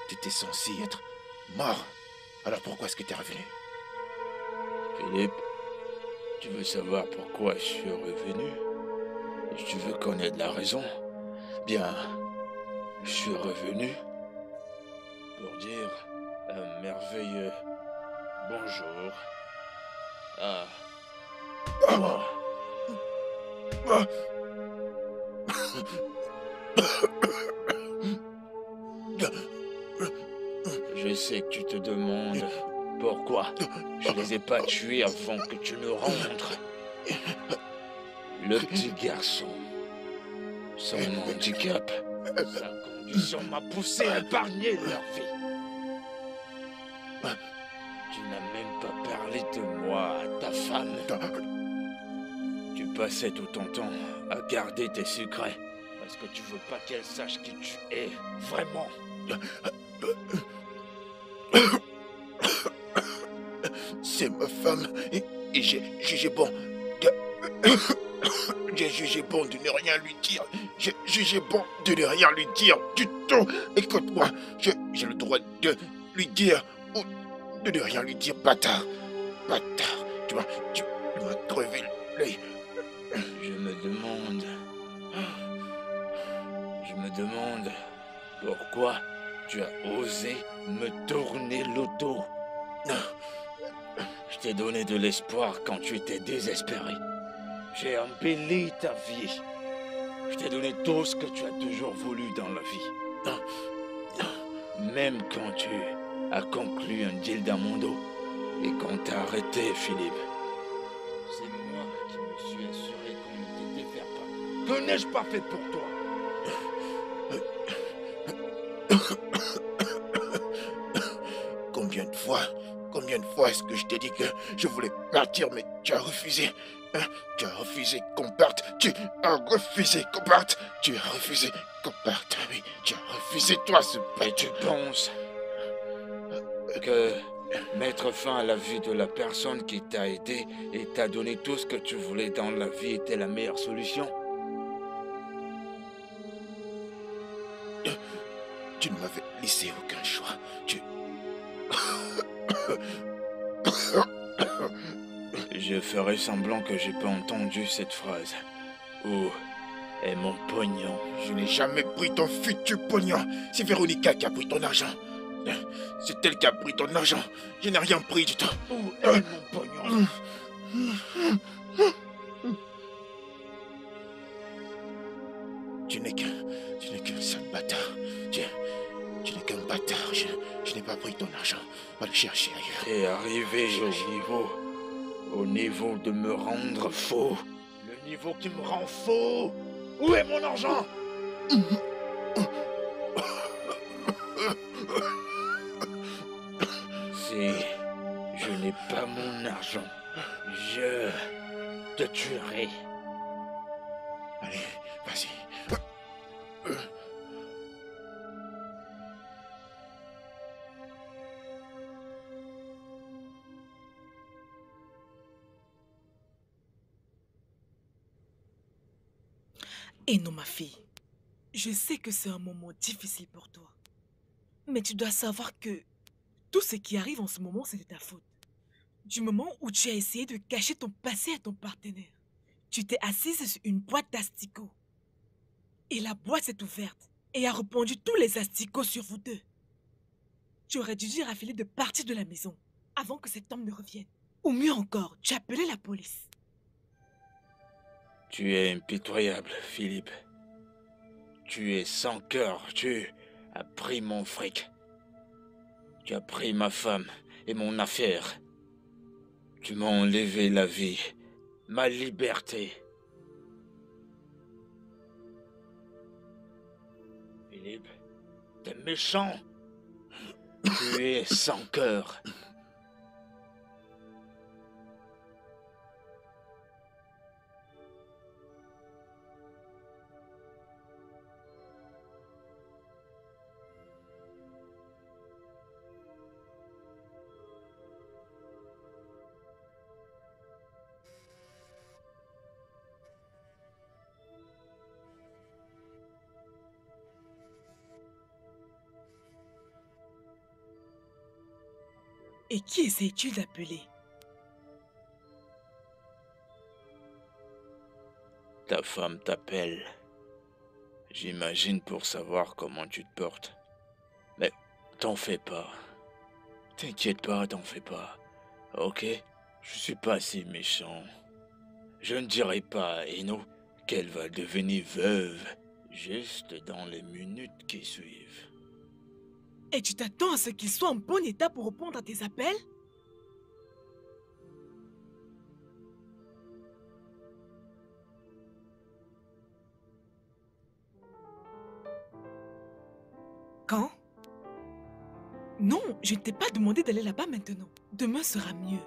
Tu étais censé être mort. Alors pourquoi est-ce que tu es revenu? Philippe, tu veux savoir pourquoi je suis revenu? Et tu veux connaître la raison? Bien, je suis revenu pour dire un merveilleux bonjour à toi. Je sais que tu te demandes pourquoi je les ai pas tués avant que tu ne rentres. Le petit garçon, son handicap, sa condition m'a poussé à épargner leur vie. Tu n'as même pas parlé de moi à ta femme. Tu passais tout ton temps à garder tes secrets parce que tu veux pas qu'elle sache qui tu es vraiment. C'est ma femme et j'ai jugé bon j'ai jugé bon de ne rien lui dire. J'ai jugé bon de ne rien lui dire du tout. Écoute-moi, j'ai le droit de lui dire ou de ne rien lui dire, bâtard. Bâtard, tu m'as crevé l'œil. Je me demande pourquoi tu as osé me tourner le dos. Je t'ai donné de l'espoir quand tu étais désespéré. J'ai embelli ta vie. Je t'ai donné tout ce que tu as toujours voulu dans la vie. Même quand tu as conclu un deal dans mon dos et qu'on t'a arrêté, Philippe. C'est moi qui me suis assuré qu'on ne te défère pas. Que n'ai-je pas fait pour toi? Combien de fois est-ce que je t'ai dit que je voulais partir, mais tu as refusé? Hein? Tu as refusé qu'on parte. Tu as refusé qu'on parte. Tu as refusé qu'on parte. Oui, tu as refusé, toi, ce bête. Et tu penses que mettre fin à la vie de la personne qui t'a aidé et t'a donné tout ce que tu voulais dans la vie était la meilleure solution? Tu ne m'avais laissé aucun choix. Je ferai semblant que j'ai pas entendu cette phrase. Où est mon pognon? Je n'ai jamais pris ton futur pognon. C'est Véronica qui a pris ton argent. C'est elle qui a pris ton argent. Je n'ai rien pris du tout. Où est mon pognon? Tu n'es qu'un sale bâtard. Tu n'es qu'un bâtard. Je n'ai pas pris ton argent. Va le chercher ailleurs. T'es arrivé au niveau de me rendre faux. Le niveau qui me rend faux. Où est mon argent? Si je n'ai pas mon argent, je te tuerai. Allez, vas-y. Et non, ma fille, je sais que c'est un moment difficile pour toi. Mais tu dois savoir que tout ce qui arrive en ce moment, c'est de ta faute. Du moment où tu as essayé de cacher ton passé à ton partenaire, tu t'es assise sur une boîte d'asticots. Et la boîte s'est ouverte et a répandu tous les asticots sur vous deux. Tu aurais dû dire à Philippe de partir de la maison avant que cet homme ne revienne. Ou mieux encore, tu appelais la police. Tu es impitoyable, Philippe. Tu es sans cœur. Tu as pris mon fric. Tu as pris ma femme et mon affaire. Tu m'as enlevé la vie, ma liberté. Philippe, t'es méchant. Tu es sans cœur. Et qui essayes-tu d'appeler? Ta femme t'appelle. J'imagine pour savoir comment tu te portes. Mais t'en fais pas. T'inquiète pas, t'en fais pas. Ok? Je suis pas si méchant. Je ne dirai pas à Eno qu'elle va devenir veuve juste dans les minutes qui suivent. Et tu t'attends à ce qu'il soit en bon état pour répondre à tes appels? Quand? Non, je ne t'ai pas demandé d'aller là-bas maintenant. Demain sera mieux.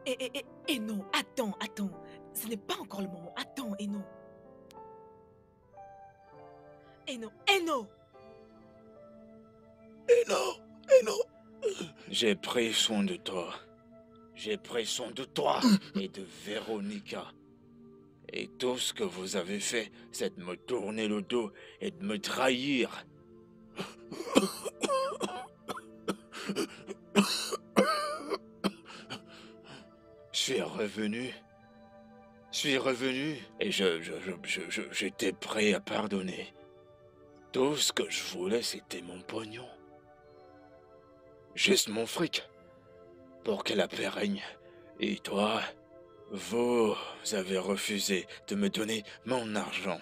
Et non, attends. Ce n'est pas encore le moment. Attends, et non. Eno! J'ai pris soin de toi. J'ai pris soin de toi et de Véronica. Et tout ce que vous avez fait, c'est de me tourner le dos et de me trahir. Je suis revenu et j'étais prêt à pardonner. Tout ce que je voulais, c'était mon pognon. Juste mon fric, pour que la paix règne. Et toi, vous avez refusé de me donner mon argent.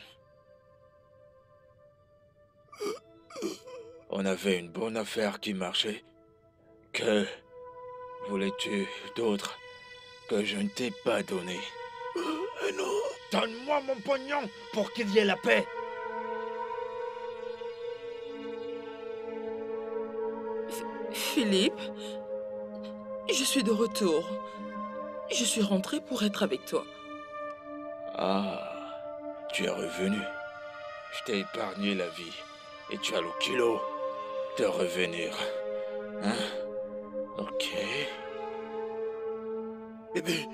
On avait une bonne affaire qui marchait. Que voulais-tu d'autre que je ne t'ai pas donné? Non, donne-moi mon pognon pour qu'il y ait la paix. Philippe, je suis de retour. Je suis rentrée pour être avec toi. Ah, tu es revenu. Je t'ai épargné la vie et tu as le culot de revenir. Hein? Ok. Bébé.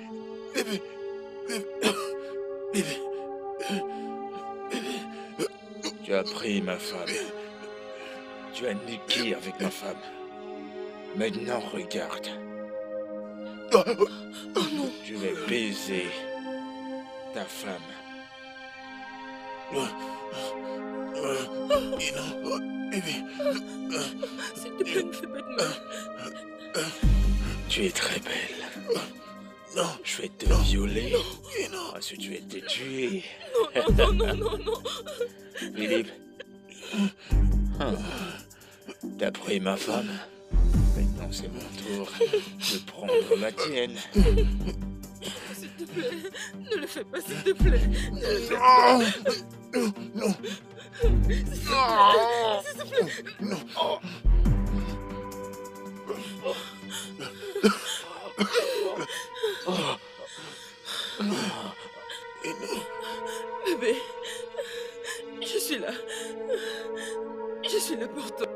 Tu as pris ma femme. Tu as niqué avec ma femme. Maintenant, regarde. Oh non. Je vais baiser ta femme. Bébé. S'il te plaît, ne fais pas de mal. Tu es très belle. Non. Je vais te violer. Ensuite, je vais te tuer. Non. Philippe. T'as pris ma femme. Maintenant, c'est mon tour de prendre la tienne. S'il te plaît, ne le fais pas, s'il te plaît. Ne le fais pas. Non. S'il te plaît. Non. suis là. Je suis là pour toi.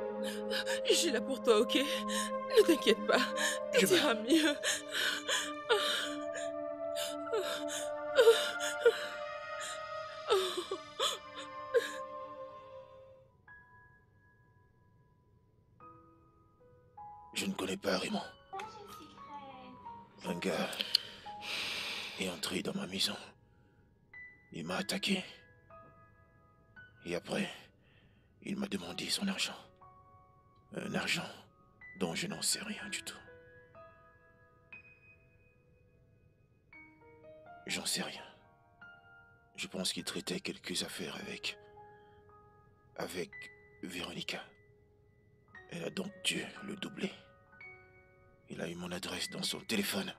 Je suis là pour toi, ok? Ne t'inquiète pas. Tout ira mieux. Je ne connais pas Raymond. Un gars est entré dans ma maison. Il m'a attaqué. Et après, il m'a demandé son argent. Un argent dont je n'en sais rien du tout. J'en sais rien. Je pense qu'il traitait quelques affaires avec Véronica. Elle a donc dû le doubler. Il a eu mon adresse dans son téléphone.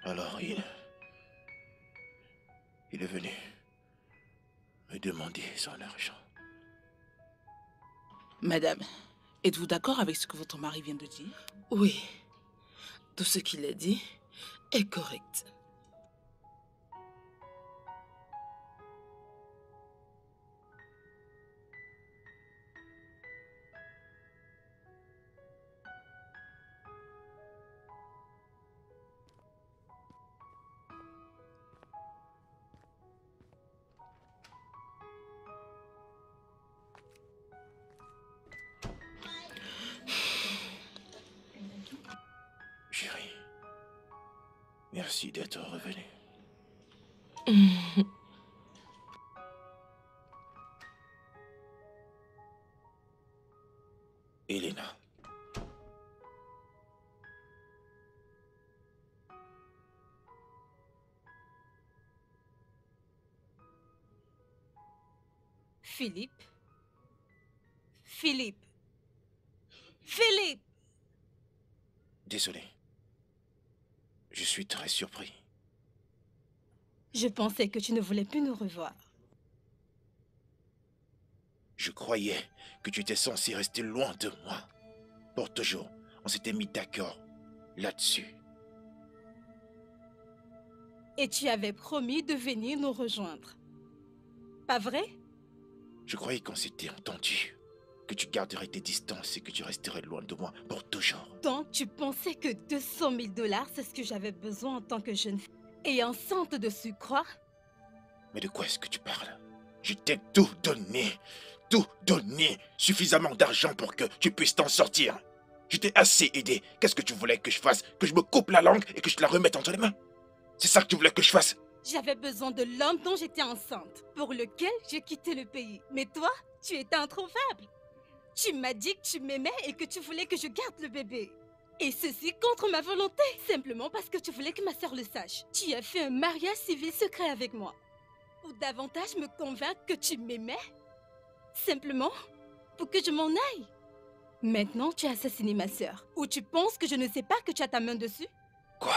Alors il est venu me demander son argent. Madame, êtes-vous d'accord avec ce que votre mari vient de dire? Oui. Tout ce qu'il a dit est correct. Chérie, merci d'être revenu. Elena. Philippe. Philippe. Philippe. Désolé. Je suis très surpris. Je pensais que tu ne voulais plus nous revoir. Je croyais que tu étais censé rester loin de moi. Pour toujours. On s'était mis d'accord là-dessus. Et tu avais promis de venir nous rejoindre. Pas vrai? Je croyais qu'on s'était entendu. Que tu garderais tes distances et que tu resterais loin de moi pour toujours. Donc, tu pensais que 200 000 $, c'est ce que j'avais besoin en tant que jeune fille. Et enceinte de surcroît? Mais de quoi est-ce que tu parles? Je t'ai tout donné. Tout donné. Suffisamment d'argent pour que tu puisses t'en sortir. Je t'ai assez aidé. Qu'est-ce que tu voulais que je fasse? Que je me coupe la langue et que je te la remette entre les mains? C'est ça que tu voulais que je fasse? J'avais besoin de l'homme dont j'étais enceinte, pour lequel j'ai quitté le pays. Mais toi, tu étais introuvable. Tu m'as dit que tu m'aimais et que tu voulais que je garde le bébé. Et ceci contre ma volonté, simplement parce que tu voulais que ma sœur le sache. Tu as fait un mariage civil secret avec moi. Pour davantage me convaincre que tu m'aimais. Simplement pour que je m'en aille. Maintenant, tu as assassiné ma sœur. Ou tu penses que je ne sais pas que tu as ta main dessus? Quoi?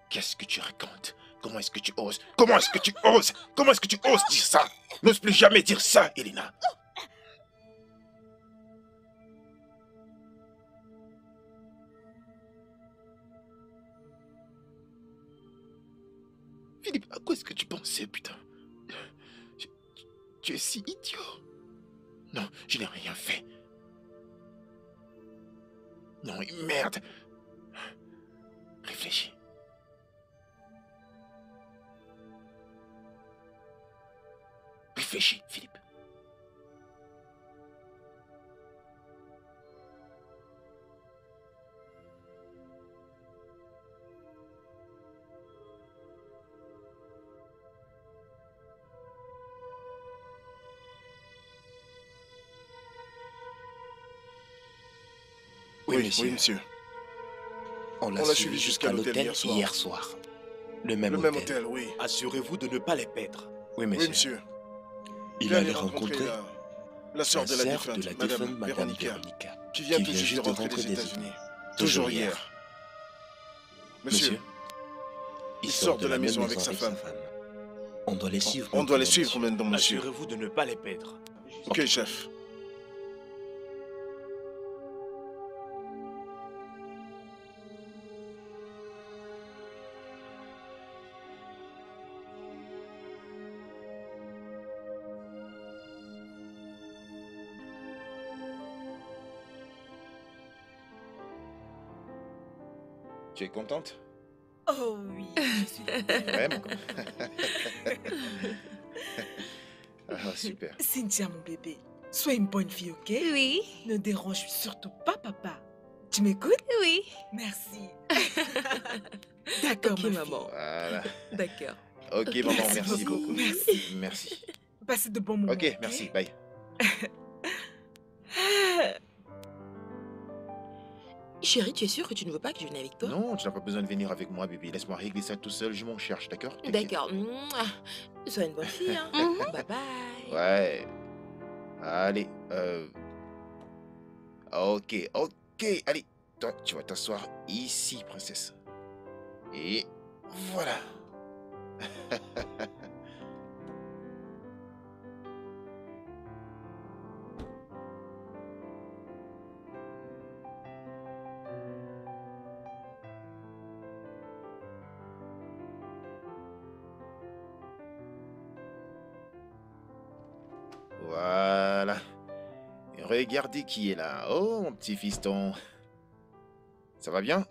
Qu'est-ce que tu racontes? Comment est-ce que tu oses? Comment est-ce que tu oses? Comment est-ce que tu oses dire ça? N'ose plus jamais dire ça, Elena. Philippe, à quoi est-ce que tu pensais, putain? Tu es si idiot. Non, je n'ai rien fait. Non, merde. Réfléchis. Réfléchis, Philippe. Oui, monsieur. On l'a suivi jusqu'à l'hôtel hier soir. Le même hôtel. Oui. Assurez-vous de ne pas les perdre. Oui, Oui, monsieur. monsieur. Il allait rencontrer la sœur de la défunte, Madame Véronica, Véronica, qui vient tout juste de rentrer des États-Unis. Toujours hier. Monsieur, il sort de la maison avec sa femme. On doit les suivre. On doit les suivre maintenant, monsieur. Assurez-vous de ne pas les perdre. Ok, chef. Tu es contente? Oh oui, je suis Vraiment? Ah, super. Cynthia, mon bébé, sois une bonne fille, ok? Oui, Ne dérange surtout pas papa. Tu m'écoutes? oui. Merci. D'accord, Ok, ma maman. fille. Voilà. D'accord. Ok, maman, Merci merci beaucoup. beaucoup. Merci. Merci. Passez de bons moments. Ok, merci. Bye. Chérie, tu es sûre que tu ne veux pas que je vienne avec toi? Non, tu n'as pas besoin de venir avec moi, bébé. Laisse-moi régler ça tout seul, je m'en cherche, d'accord? T'inquiète. D'accord. Mouah. Sois une bonne fille, hein. Mhm. Bye bye. Ouais. Allez, ok, ok. Allez, toi, tu vas t'asseoir ici, princesse. Et voilà. Voilà. Et regardez qui est là. Oh, mon petit fiston. Ça va bien?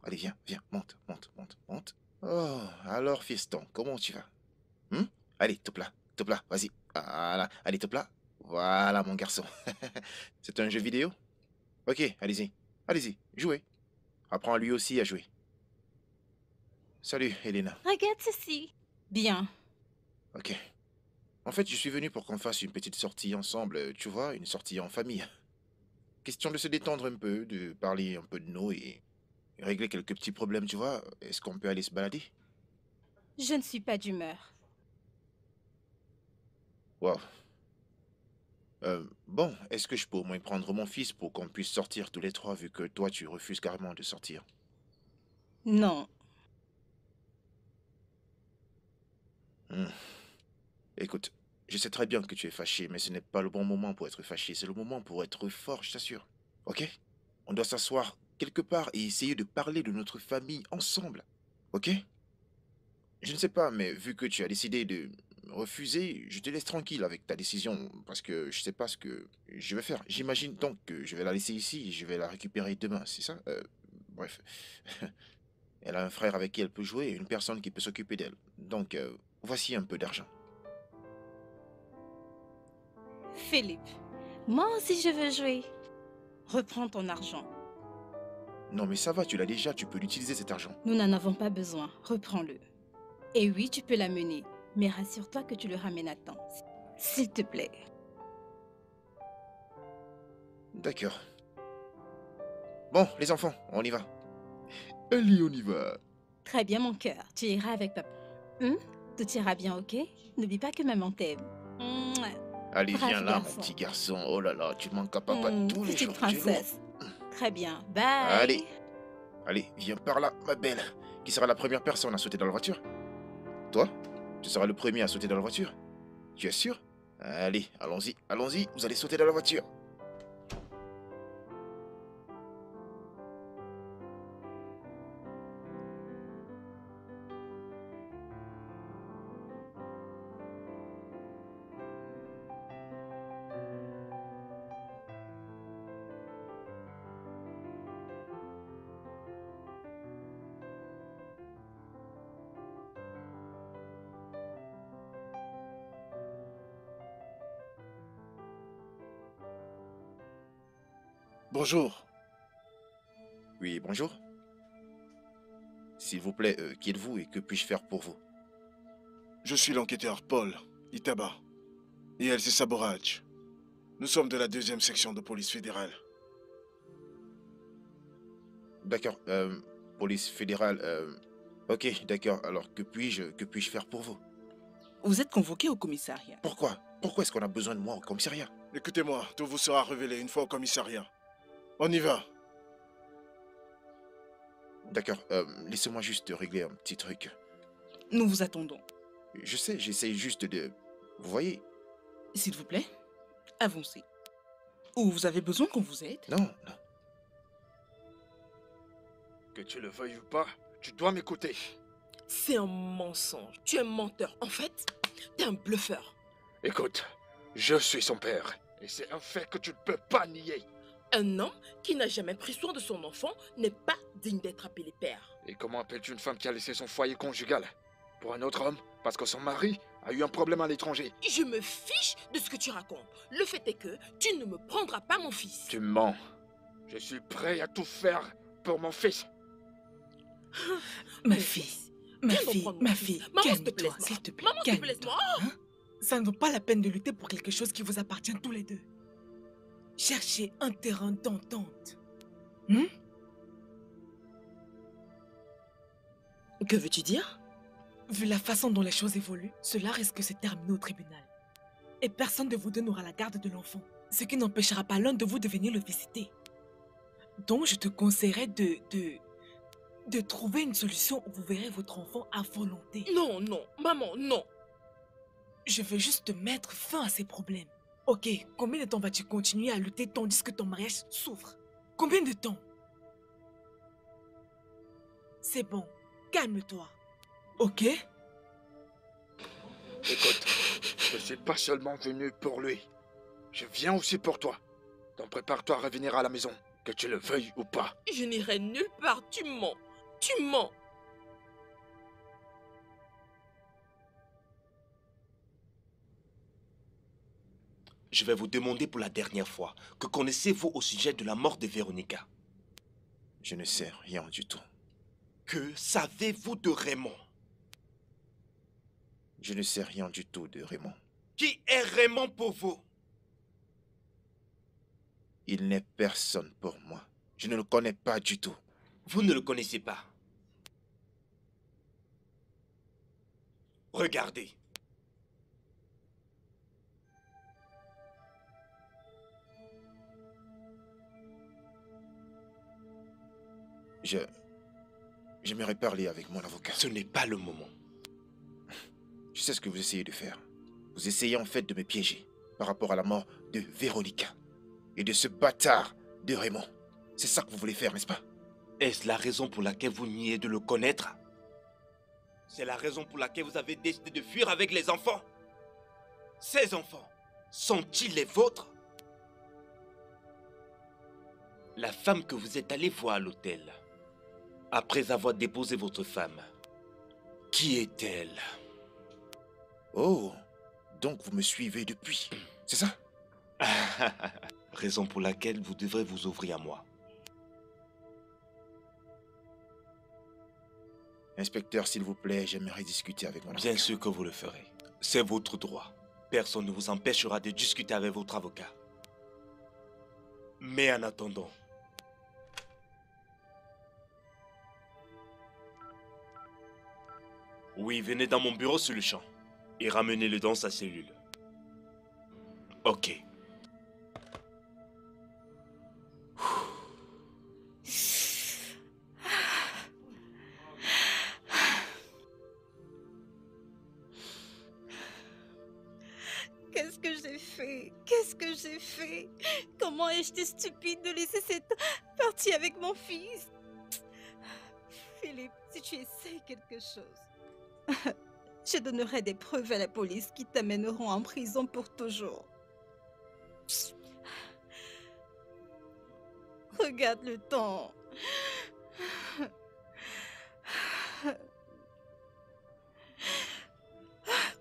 Allez, viens, viens, monte, monte, monte, monte. Oh, alors, fiston, comment tu vas? Allez, top là, vas-y. Voilà, allez, top là. Voilà, mon garçon. C'est un jeu vidéo? Ok, allez-y, allez-y, jouez. Apprends lui aussi à jouer. Salut, Elena. Regarde ceci. Bien. Ok. En fait, je suis venu pour qu'on fasse une petite sortie ensemble, tu vois, une sortie en famille. Question de se détendre un peu, de parler un peu de nous et régler quelques petits problèmes, tu vois. Est-ce qu'on peut aller se balader? Je ne suis pas d'humeur. Wow. Bon, est-ce que je peux au moins prendre mon fils pour qu'on puisse sortir tous les trois, vu que toi, tu refuses carrément de sortir? Non. Écoute, je sais très bien que tu es fâché, mais ce n'est pas le bon moment pour être fâché. C'est le moment pour être fort, je t'assure. Ok? On doit s'asseoir quelque part et essayer de parler de notre famille ensemble. Ok? Je ne sais pas, mais vu que tu as décidé de refuser, je te laisse tranquille avec ta décision, parce que je sais pas ce que je vais faire. J'imagine donc que je vais la laisser ici et je vais la récupérer demain, c'est ça? Bref. Elle a un frère avec qui elle peut jouer et une personne qui peut s'occuper d'elle. Donc, voici un peu d'argent. Philippe, moi aussi je veux jouer. Reprends ton argent. Non, mais ça va, tu l'as déjà, tu peux l'utiliser cet argent. Nous n'en avons pas besoin. Reprends-le. Et oui, tu peux l'amener. Mais rassure-toi que tu le ramènes à temps. S'il te plaît. D'accord. Bon, les enfants, on y va. Allez, on y va. Très bien, mon cœur. Tu iras avec papa. Tout ira bien, ok? N'oublie pas que maman t'aime. Mouah. Allez, Brave viens là, garçon. mon petit garçon. Oh là là, tu manques à papa tous les Petite jours. Tu es lourd. princesse. Très bien. Bye. Allez. Allez, viens par là, ma belle. Qui sera la première personne à sauter dans la voiture? Toi? Tu seras le premier à sauter dans la voiture? Tu es sûr? Allez, allons-y, allons-y, vous allez sauter dans la voiture. Bonjour. Oui, bonjour. S'il vous plaît, qui êtes-vous et que puis-je faire pour vous? Je suis l'enquêteur Paul Itaba. Et elle, c'est Saboraj. Nous sommes de la 2e section de police fédérale. D'accord, police fédérale, ok, d'accord, alors que puis-je faire pour vous? Vous êtes convoqué au commissariat. Pourquoi? Pourquoi est-ce qu'on a besoin de moi au commissariat? Écoutez-moi, tout vous sera révélé une fois au commissariat. On y va. D'accord, laissez-moi juste régler un petit truc. Nous vous attendons. Je sais, j'essaye juste de... Vous voyez? S'il vous plaît, avancez. Ou vous avez besoin qu'on vous aide? Non, non. Que tu le veuilles ou pas, tu dois m'écouter. C'est un mensonge. Tu es un menteur. En fait, t'es un bluffeur. Écoute, je suis son père. Et c'est un fait que tu ne peux pas nier. Un homme qui n'a jamais pris soin de son enfant n'est pas digne d'être appelé père. Et comment appelles-tu une femme qui a laissé son foyer conjugal pour un autre homme parce que son mari a eu un problème à l'étranger? Je me fiche de ce que tu racontes. Le fait est que tu ne me prendras pas mon fils. Tu mens. Je suis prêt à tout faire pour mon fils. Ma fille, ma Viens donc fille, prendre ma mon fille, fils. Maman, s'il te plaît, calme-toi, s'il te plaît, Maman, s'il te plaît, calme-toi. laisse-moi. Hein? Ça ne vaut pas la peine de lutter pour quelque chose qui vous appartient tous les deux. Cherchez un terrain d'entente. Que veux-tu dire? Vu la façon dont les choses évoluent, cela risque de se terminer au tribunal. Et personne de vous deux n'aura la garde de l'enfant, ce qui n'empêchera pas l'un de vous de venir le visiter. Donc je te conseillerais de trouver une solution où vous verrez votre enfant à volonté. Non, non, maman, non. Je veux juste mettre fin à ces problèmes. Ok, combien de temps vas-tu continuer à lutter tandis que ton mariage souffre? Combien de temps? C'est bon, calme-toi. Ok? Écoute, je suis pas seulement venu pour lui. Je viens aussi pour toi. Donc prépare-toi à revenir à la maison, que tu le veuilles ou pas. Je n'irai nulle part, tu mens. Tu mens. Je vais vous demander pour la dernière fois, que connaissez-vous au sujet de la mort de Véronica? Je ne sais rien du tout. Que savez-vous de Raymond? Je ne sais rien du tout de Raymond. Qui est Raymond pour vous? Il n'est personne pour moi. Je ne le connais pas du tout. Vous ne le connaissez pas. Regardez. J'aimerais parler avec mon avocat. Ce n'est pas le moment. Je sais ce que vous essayez de faire. Vous essayez en fait de me piéger par rapport à la mort de Véronica et de ce bâtard de Raymond. C'est ça que vous voulez faire, n'est-ce pas? Est-ce la raison pour laquelle vous niez de le connaître? C'est la raison pour laquelle vous avez décidé de fuir avec les enfants? Ces enfants, sont-ils les vôtres? La femme que vous êtes allé voir à l'hôtel, après avoir déposé votre femme, qui est-elle? Oh, donc vous me suivez depuis, c'est ça? Raison pour laquelle vous devrez vous ouvrir à moi. Inspecteur, s'il vous plaît, j'aimerais discuter avec mon avocat. Bien sûr que vous le ferez. C'est votre droit. Personne ne vous empêchera de discuter avec votre avocat. Mais en attendant, oui, venez dans mon bureau sur le champ et ramenez-le dans sa cellule. Ok. Qu'est-ce que j'ai fait? Qu'est-ce que j'ai fait? Comment ai-je été stupide de laisser cette partie avec mon fils? Philippe, si tu essayes quelque chose, je donnerai des preuves à la police qui t'amèneront en prison pour toujours. Regarde le temps.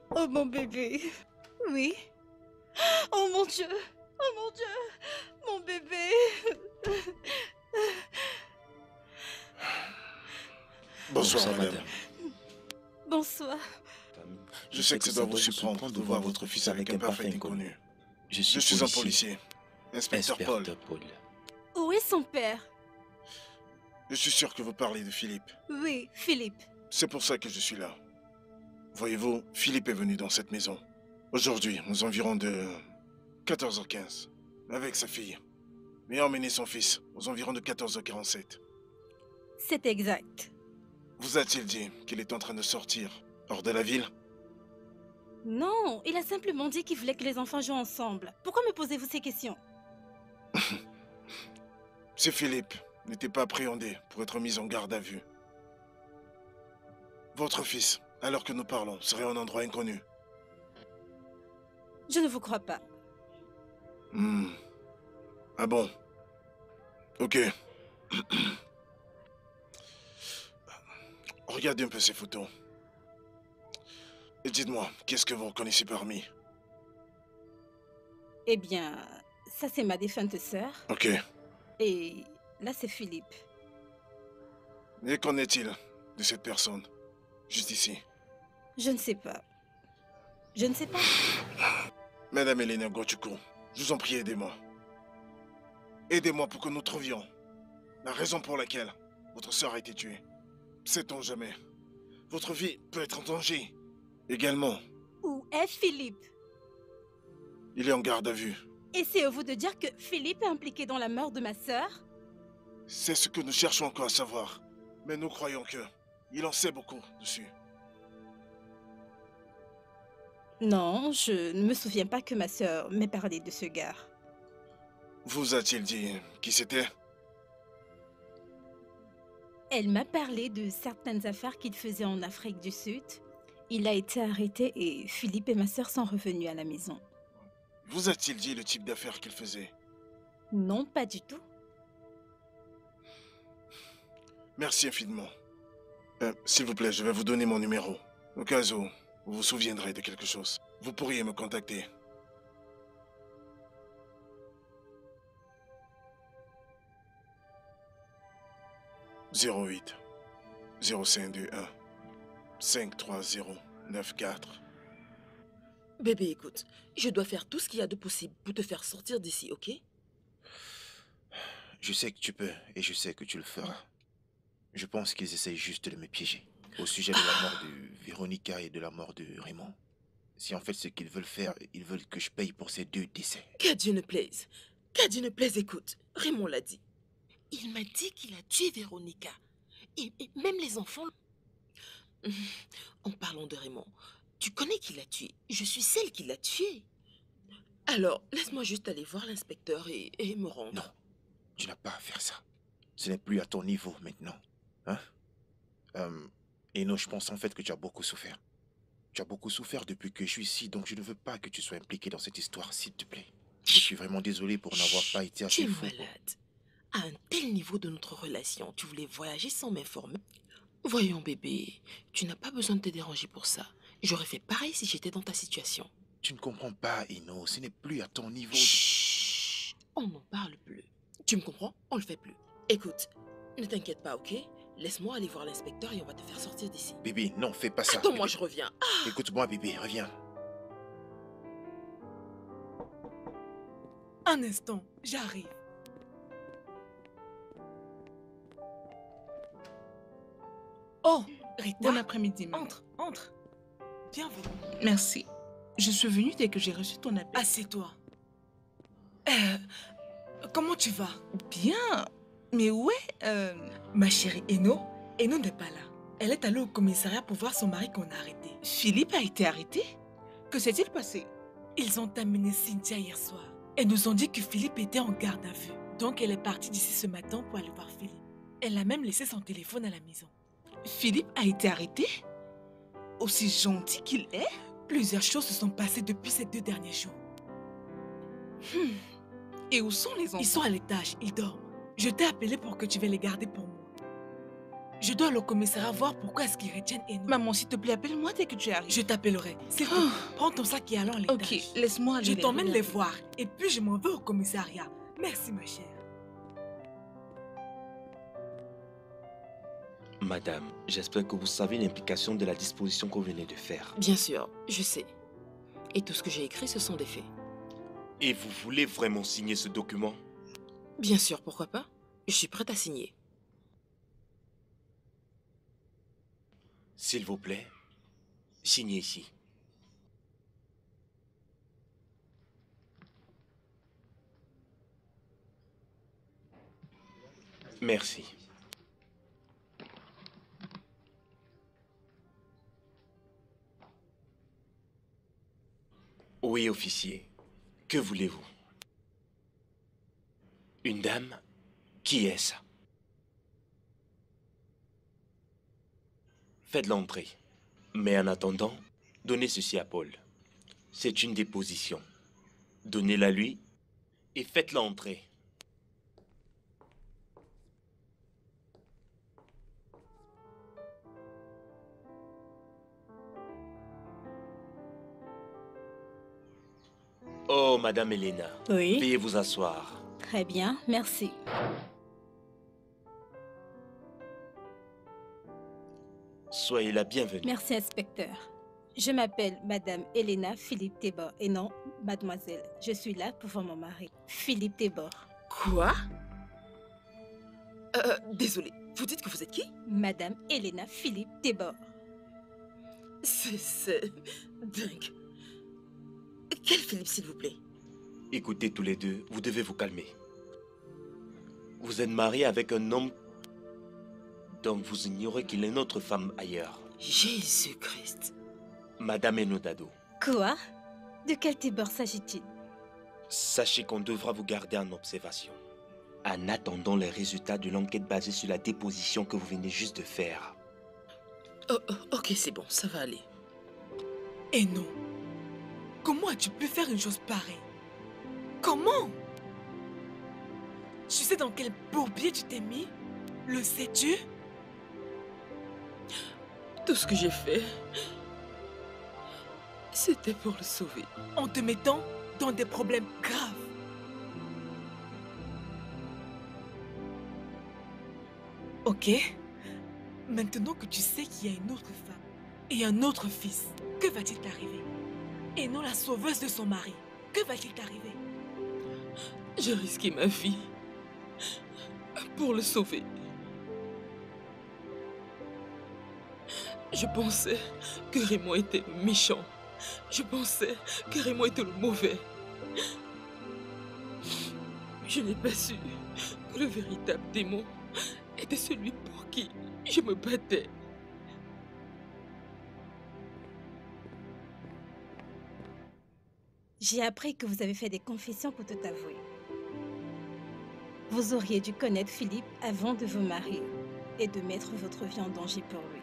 Oh mon bébé. Oui. Oh mon Dieu. Oh mon Dieu. Mon bébé. Bonsoir, madame. Bonsoir. Je sais que ça doit vous surprendre de voir votre fils avec un parfait inconnu. Je Je suis un policier. Inspecteur Paul. Où est son père? Je suis sûr que vous parlez de Philippe. Oui, Philippe. C'est pour ça que je suis là. Voyez-vous, Philippe est venu dans cette maison. Aujourd'hui, aux environs de 14h15, avec sa fille. Mais a emmené son fils aux environs de 14h47. C'est exact. Vous a-t-il dit qu'il est en train de sortir hors de la ville? Non, il a simplement dit qu'il voulait que les enfants jouent ensemble. Pourquoi me posez-vous ces questions? Si Philippe n'était pas appréhendé pour être mis en garde à vue, votre fils, alors que nous parlons, serait en endroit inconnu. Je ne vous crois pas. Ah bon? Ok. Regardez un peu ces photos. Et dites-moi, qu'est-ce que vous reconnaissez parmi? Eh bien, ça c'est ma défunte sœur. Ok. Et là c'est Philippe. Et qu'en est-il de cette personne? Juste ici. Je ne sais pas. Je ne sais pas. Madame Elena Gochuko, je vous en prie, aidez-moi. Aidez-moi pour que nous trouvions la raison pour laquelle votre sœur a été tuée. Sait-on jamais? Votre vie peut être en danger. Également, Où est Philippe? il est en garde à vue. Et c'est à vous de dire que Philippe est impliqué dans la mort de ma sœur? C'est ce que nous cherchons encore à savoir. Mais nous croyons que il en sait beaucoup dessus. Non, je ne me souviens pas que ma sœur m'ait parlé de ce gars. Vous a-t-il dit qui c'était? Elle m'a parlé de certaines affaires qu'il faisait en Afrique du Sud. Il a été arrêté et Philippe et ma sœur sont revenus à la maison. Vous a-t-il dit le type d'affaires qu'il faisait? Non, pas du tout. Merci infiniment. S'il vous plaît, je vais vous donner mon numéro. Au cas où vous vous souviendrez de quelque chose, vous pourriez me contacter. « 08 0521 53094. » Bébé, écoute, je dois faire tout ce qu'il y a de possible pour te faire sortir d'ici, ok? Je sais que tu peux et je sais que tu le feras. Je pense qu'ils essayent juste de me piéger. Au sujet de la mort de Véronica et de la mort de Raymond. Si en fait ce qu'ils veulent faire, ils veulent que je paye pour ces 2 décès. Qu'à Dieu ne plaise. Qu'à Dieu ne plaise, écoute. Raymond l'a dit. Il m'a dit qu'il a tué Véronica. Et même les enfants... En parlant de Raymond, tu connais qui l'a tué. Je suis celle qui l'a tué. Alors, laisse-moi juste aller voir l'inspecteur et me rendre. Non, tu n'as pas à faire ça. Ce n'est plus à ton niveau maintenant. Hein? Et non, je pense en fait que tu as beaucoup souffert. Tu as beaucoup souffert depuis que je suis ici, donc je ne veux pas que tu sois impliqué dans cette histoire, s'il te plaît. Je suis vraiment désolé pour n'avoir pas été assez Tu es fou. malade. À un tel niveau de notre relation, tu voulais voyager sans m'informer. Voyons bébé, tu n'as pas besoin de te déranger pour ça. J'aurais fait pareil si j'étais dans ta situation. Tu ne comprends pas, Ino, ce n'est plus à ton niveau. Chut, on n'en parle plus. Tu me comprends? On le fait plus. Écoute, ne t'inquiète pas, ok? Laisse-moi aller voir l'inspecteur et on va te faire sortir d'ici. Bébé, non, fais pas ça. Attends-moi, Bébé. je reviens. Écoute-moi, bébé, reviens. Un instant, j'arrive. Oh, Rita, Bon après-midi, maman. entre. Bienvenue. Merci. Je suis venue dès que j'ai reçu ton appel. Assieds-toi. Comment tu vas? Bien. Mais où est... Ma chérie, Eno n'est pas là. Elle est allée au commissariat pour voir son mari qu'on a arrêté. Philippe a été arrêté? Que s'est-il passé? Ils ont amené Cynthia hier soir. Elles nous ont dit que Philippe était en garde à vue. Donc elle est partie d'ici ce matin pour aller voir Philippe. Elle a même laissé son téléphone à la maison. Philippe a été arrêté? Aussi gentil qu'il est? Plusieurs choses se sont passées depuis ces 2 derniers jours. Et où sont les enfants? Ils sont à l'étage, ils dorment. Je t'ai appelé pour que tu viennes les garder pour moi. Je dois aller au commissariat voir pourquoi est-ce qu'ils retiennent Eno. Maman, s'il te plaît, appelle-moi dès que tu arrives. Je t'appellerai. S'il te plaît, prends ton sac et allons à l'étage. Ok, laisse-moi aller Je t'emmène regarder. les voir. Et puis je m'en vais au commissariat. Merci ma chère. Madame, j'espère que vous savez l'implication de la disposition que vous venez de faire. Bien sûr, je sais. Et tout ce que j'ai écrit, ce sont des faits. Et vous voulez vraiment signer ce document? Bien sûr, pourquoi pas? Je suis prête à signer. S'il vous plaît, signez ici. Merci. Oui, officier. Que voulez-vous? Une dame? Qui est-ce? Faites-la entrer. Mais en attendant, donnez ceci à Paul. C'est une déposition. Donnez-la lui et faites-la entrer. Oh, Madame Elena. Oui. Veuillez vous asseoir. Très bien, merci. Soyez la bienvenue. Merci, inspecteur. Je m'appelle Madame Elena Philippe Tébor et non Mademoiselle. Je suis là pour voir mon mari, Philippe Tébor. Quoi? Désolé. Vous dites que vous êtes qui? Madame Elena Philippe Tébor. C'est dingue. Quel Philippe, s'il vous plaît? Écoutez tous les deux, vous devez vous calmer. Vous êtes marié avec un homme dont vous ignorez qu'il est notre femme ailleurs. Jésus-Christ. Madame Enodado, Quoi? De quel Tébor s'agit-il? sachez qu'on devra vous garder en observation. En attendant les résultats de l'enquête basée sur la déposition que vous venez juste de faire. Ok, c'est bon, ça va aller. Et non. Comment as-tu pu faire une chose pareille? Comment? Tu sais dans quel bourbier tu t'es mis? Le sais-tu? Tout ce que j'ai fait, c'était pour le sauver. En te mettant dans des problèmes graves. Ok. Maintenant que tu sais qu'il y a une autre femme et un autre fils, que va-t-il t'arriver? Et non la sauveuse de son mari, que va-t-il t'arriver? J'ai risqué ma vie pour le sauver. Je pensais que Raymond était méchant. Je pensais que Raymond était le mauvais. Je n'ai pas su que le véritable démon était celui pour qui je me battais. J'ai appris que vous avez fait des confessions pour tout avouer. Vous auriez dû connaître Philippe avant de vous marier et de mettre votre vie en danger pour lui.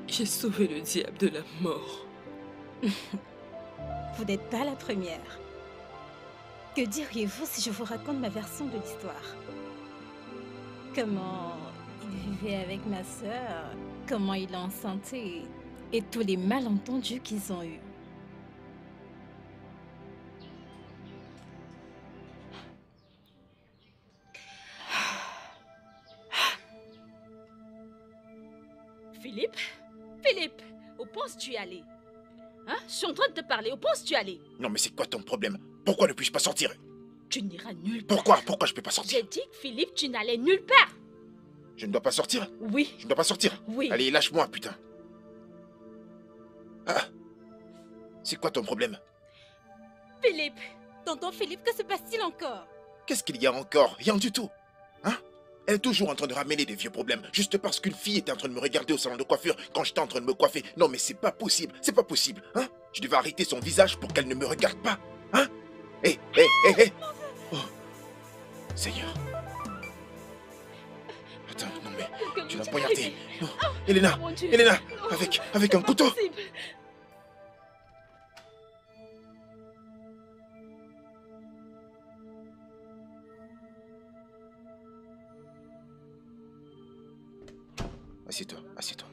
J'ai sauvé le diable de la mort. Vous n'êtes pas la première. Que diriez-vous si je vous raconte ma version de l'histoire? Comment il vivait avec ma sœur, comment il l'a enceintée et tous les malentendus qu'ils ont eus. Philippe? Philippe, où penses-tu aller? Hein? Je suis en train de te parler, où penses-tu aller? Non, mais c'est quoi ton problème? Pourquoi ne puis-je pas sortir? Tu n'iras nulle part. Pourquoi je peux pas sortir? J'ai dit que Philippe, tu n'allais nulle part. Je ne dois pas sortir? Oui. Je ne dois pas sortir? Oui. Allez, lâche-moi, putain. Ah! C'est quoi ton problème? Philippe! Tonton Philippe, que se passe-t-il encore? Qu'est-ce qu'il y a encore? Rien du tout. Hein? Elle est toujours en train de ramener des vieux problèmes, juste parce qu'une fille était en train de me regarder au salon de coiffure quand j'étais en train de me coiffer. Non, mais c'est pas possible, hein? Je devais arrêter son visage pour qu'elle ne me regarde pas, hein? Hé! Oh, Seigneur. Attends, non mais, tu l'as poignardé. Non, Elena, Mon Dieu. Elena, Non, avec un couteau. impossible. Assieds-toi, assieds-toi.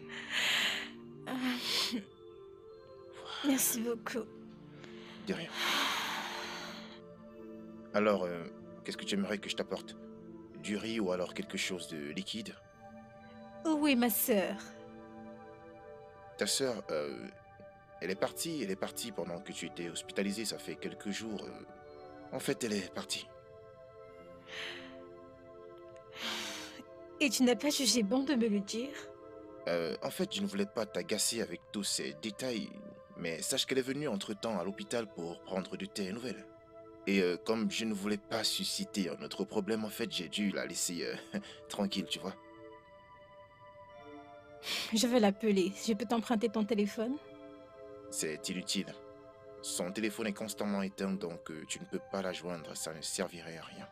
Merci beaucoup. De rien. Alors, qu'est-ce que tu aimerais que je t'apporte? Du riz ou alors quelque chose de liquide? Où est ma sœur? Ta sœur, elle est partie pendant que tu étais hospitalisé, ça fait quelques jours. En fait, elle est partie. Et tu n'as pas jugé bon de me le dire? En fait, je ne voulais pas t'agacer avec tous ces détails, mais sache qu'elle est venue entre-temps à l'hôpital pour prendre de tes nouvelles. Et comme je ne voulais pas susciter un autre problème, en fait, j'ai dû la laisser tranquille, tu vois. Je vais l'appeler. Je peux t'emprunter ton téléphone? C'est inutile. Son téléphone est constamment éteint, donc tu ne peux pas la joindre, ça ne servirait à rien.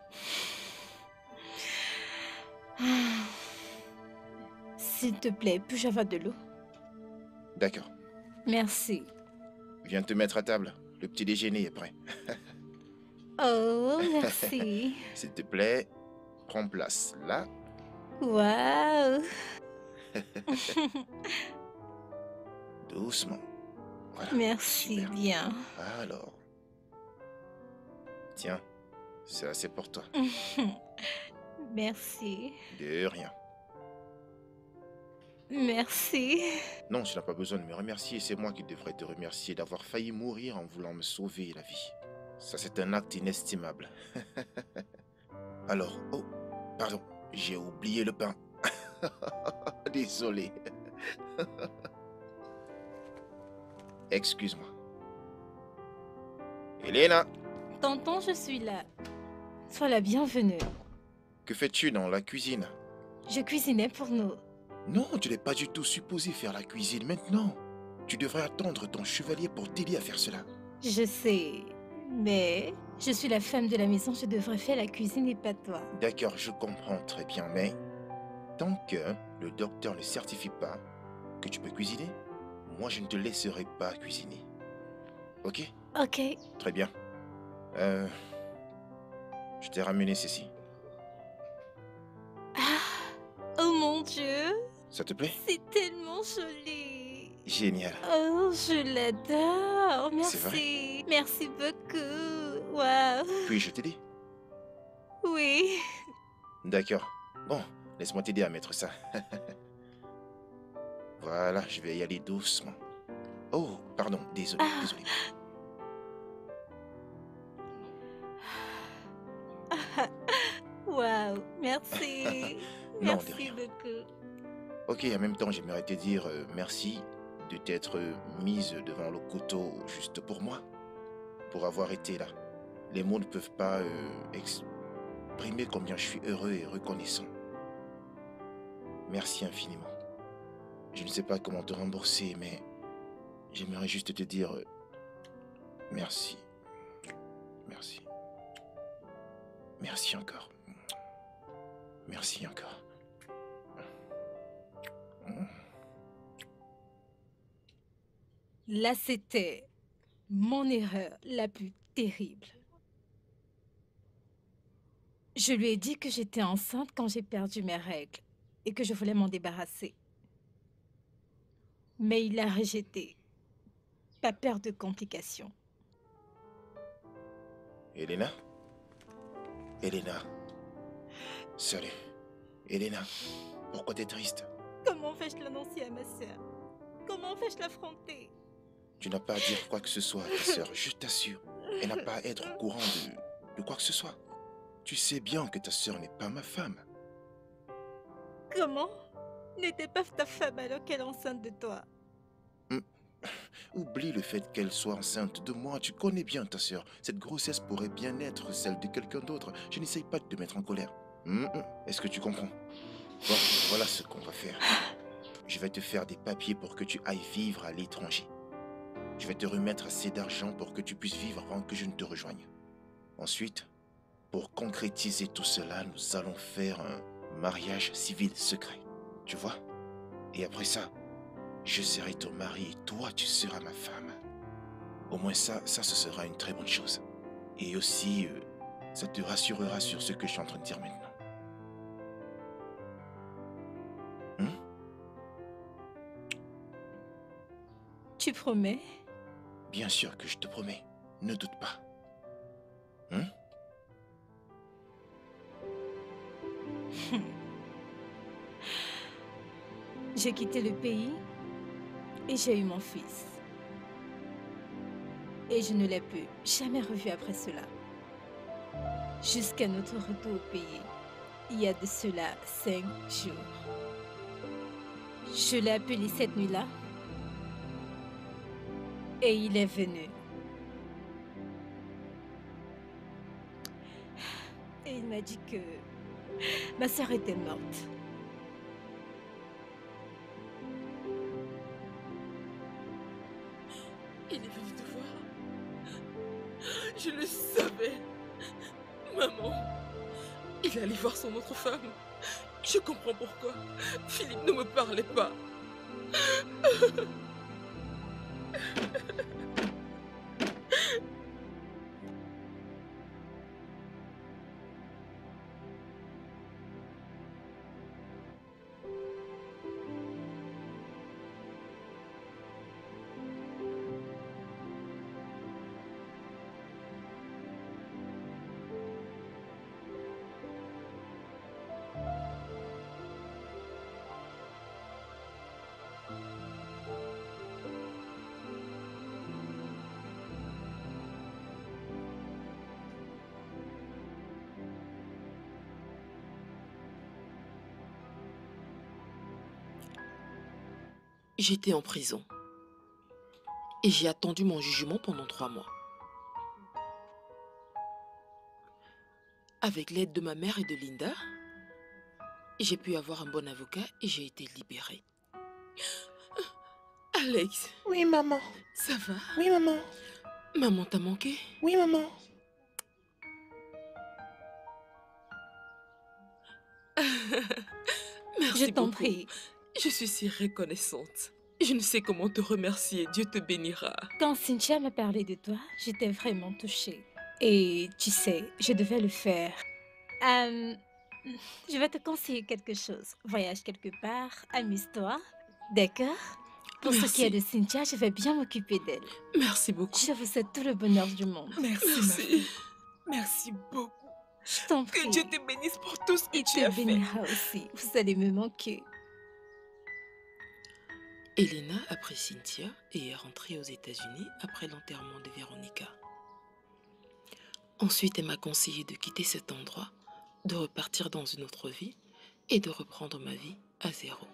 S'il te plaît, puis-je avoir de l'eau? D'accord. Merci. Viens te mettre à table. Le petit déjeuner est prêt. Oh, merci. S'il te plaît, prends place là. Waouh. Doucement. Voilà. Merci Super. bien. Alors, Tiens, ça c'est pour toi. Merci. De rien. Merci. Non, tu n'as pas besoin de me remercier. C'est moi qui devrais te remercier d'avoir failli mourir en voulant me sauver la vie. Ça, c'est un acte inestimable. Alors, oh, pardon, j'ai oublié le pain. Désolé. Excuse-moi. Elena, Tonton, je suis là. Sois la bienvenue. que fais-tu dans la cuisine? Je cuisinais pour nous. Non, tu n'es pas du tout supposé faire la cuisine maintenant. Tu devrais attendre ton chevalier pour t'aider à faire cela. Je sais, mais je suis la femme de la maison, je devrais faire la cuisine et pas toi. D'accord, je comprends très bien, mais tant que le docteur ne certifie pas que tu peux cuisiner, moi je ne te laisserai pas cuisiner. Ok? Ok. Très bien. Je t'ai ramené ceci. Oh mon Dieu, Ça te plaît? c'est tellement joli. Génial. Oh, je l'adore. C'est vrai? Merci. Merci beaucoup. Waouh. Puis-je t'aider? Oui. D'accord. Bon, laisse-moi t'aider à mettre ça. Voilà, je vais y aller doucement. Oh, pardon, désolé, désolé. Waouh. Merci. Non, de Merci rien. beaucoup. Ok, en même temps, j'aimerais te dire merci de t'être mise devant le couteau juste pour moi, pour avoir été là. Les mots ne peuvent pas exprimer combien je suis heureux et reconnaissant. Merci infiniment. Je ne sais pas comment te rembourser, mais j'aimerais juste te dire merci. Merci. Merci encore. Merci encore. Là, c'était mon erreur la plus terrible. Je lui ai dit que j'étais enceinte quand j'ai perdu mes règles et que je voulais m'en débarrasser. Mais il a rejeté. Pas peur de complications. Elena? Elena? Salut. Elena, pourquoi t'es triste? Comment vais-je l'annoncer à ma sœur? Comment vais-je l'affronter? Tu n'as pas à dire quoi que ce soit à ta sœur, je t'assure. Elle n'a pas à être au courant de quoi que ce soit. Tu sais bien que ta sœur n'est pas ma femme. Comment? N'était pas ta femme alors qu'elle est enceinte de toi? Oublie le fait qu'elle soit enceinte de moi. Tu connais bien ta sœur. Cette grossesse pourrait bien être celle de quelqu'un d'autre. Je n'essaye pas de te mettre en colère. Est-ce que tu comprends? Bon, voilà ce qu'on va faire. Je vais te faire des papiers pour que tu ailles vivre à l'étranger. Je vais te remettre assez d'argent pour que tu puisses vivre avant que je ne te rejoigne. Ensuite, pour concrétiser tout cela, nous allons faire un mariage civil secret. Tu vois? Et après ça, je serai ton mari et toi, tu seras ma femme. Au moins ça, ce sera une très bonne chose. Et aussi, ça te rassurera sur ce que je suis en train de dire maintenant. Tu promets? Bien sûr que je te promets. Ne doute pas. J'ai quitté le pays et j'ai eu mon fils. Et je ne l'ai plus jamais revu après cela. Jusqu'à notre retour au pays, il y a de cela 5 jours. Je l'ai appelé cette nuit-là et il est venu. Et il m'a dit que ma sœur était morte. Il est venu te voir. Je le savais. Maman, il allait voir son autre femme. Je comprends pourquoi. Philippe ne me parlait pas. j'étais en prison. Et j'ai attendu mon jugement pendant 3 mois. Avec l'aide de ma mère et de Linda, j'ai pu avoir un bon avocat et j'ai été libérée. Alex, Oui, maman. ça va? Oui, maman. Maman t'a manqué? Oui, maman. Merci Je t'en beaucoup. prie. Je suis si reconnaissante. Je ne sais comment te remercier. Dieu te bénira. Quand Cynthia m'a parlé de toi, j'étais vraiment touchée. Et tu sais, je devais le faire. Je vais te conseiller quelque chose. Voyage quelque part, amuse-toi. D'accord? Pour ce qui est de Cynthia, je vais bien m'occuper d'elle. Merci beaucoup. Je vous souhaite tout le bonheur du monde. Merci, ma Merci. fille. Merci beaucoup. Je t'en prie. Que Dieu te bénisse pour tout ce que Il tu te as fait. bénira aussi. Vous allez me manquer. Elena a pris Cynthia et est rentrée aux États-Unis après l'enterrement de Véronica. Ensuite, elle m'a conseillé de quitter cet endroit, de repartir dans une autre vie et de reprendre ma vie à zéro.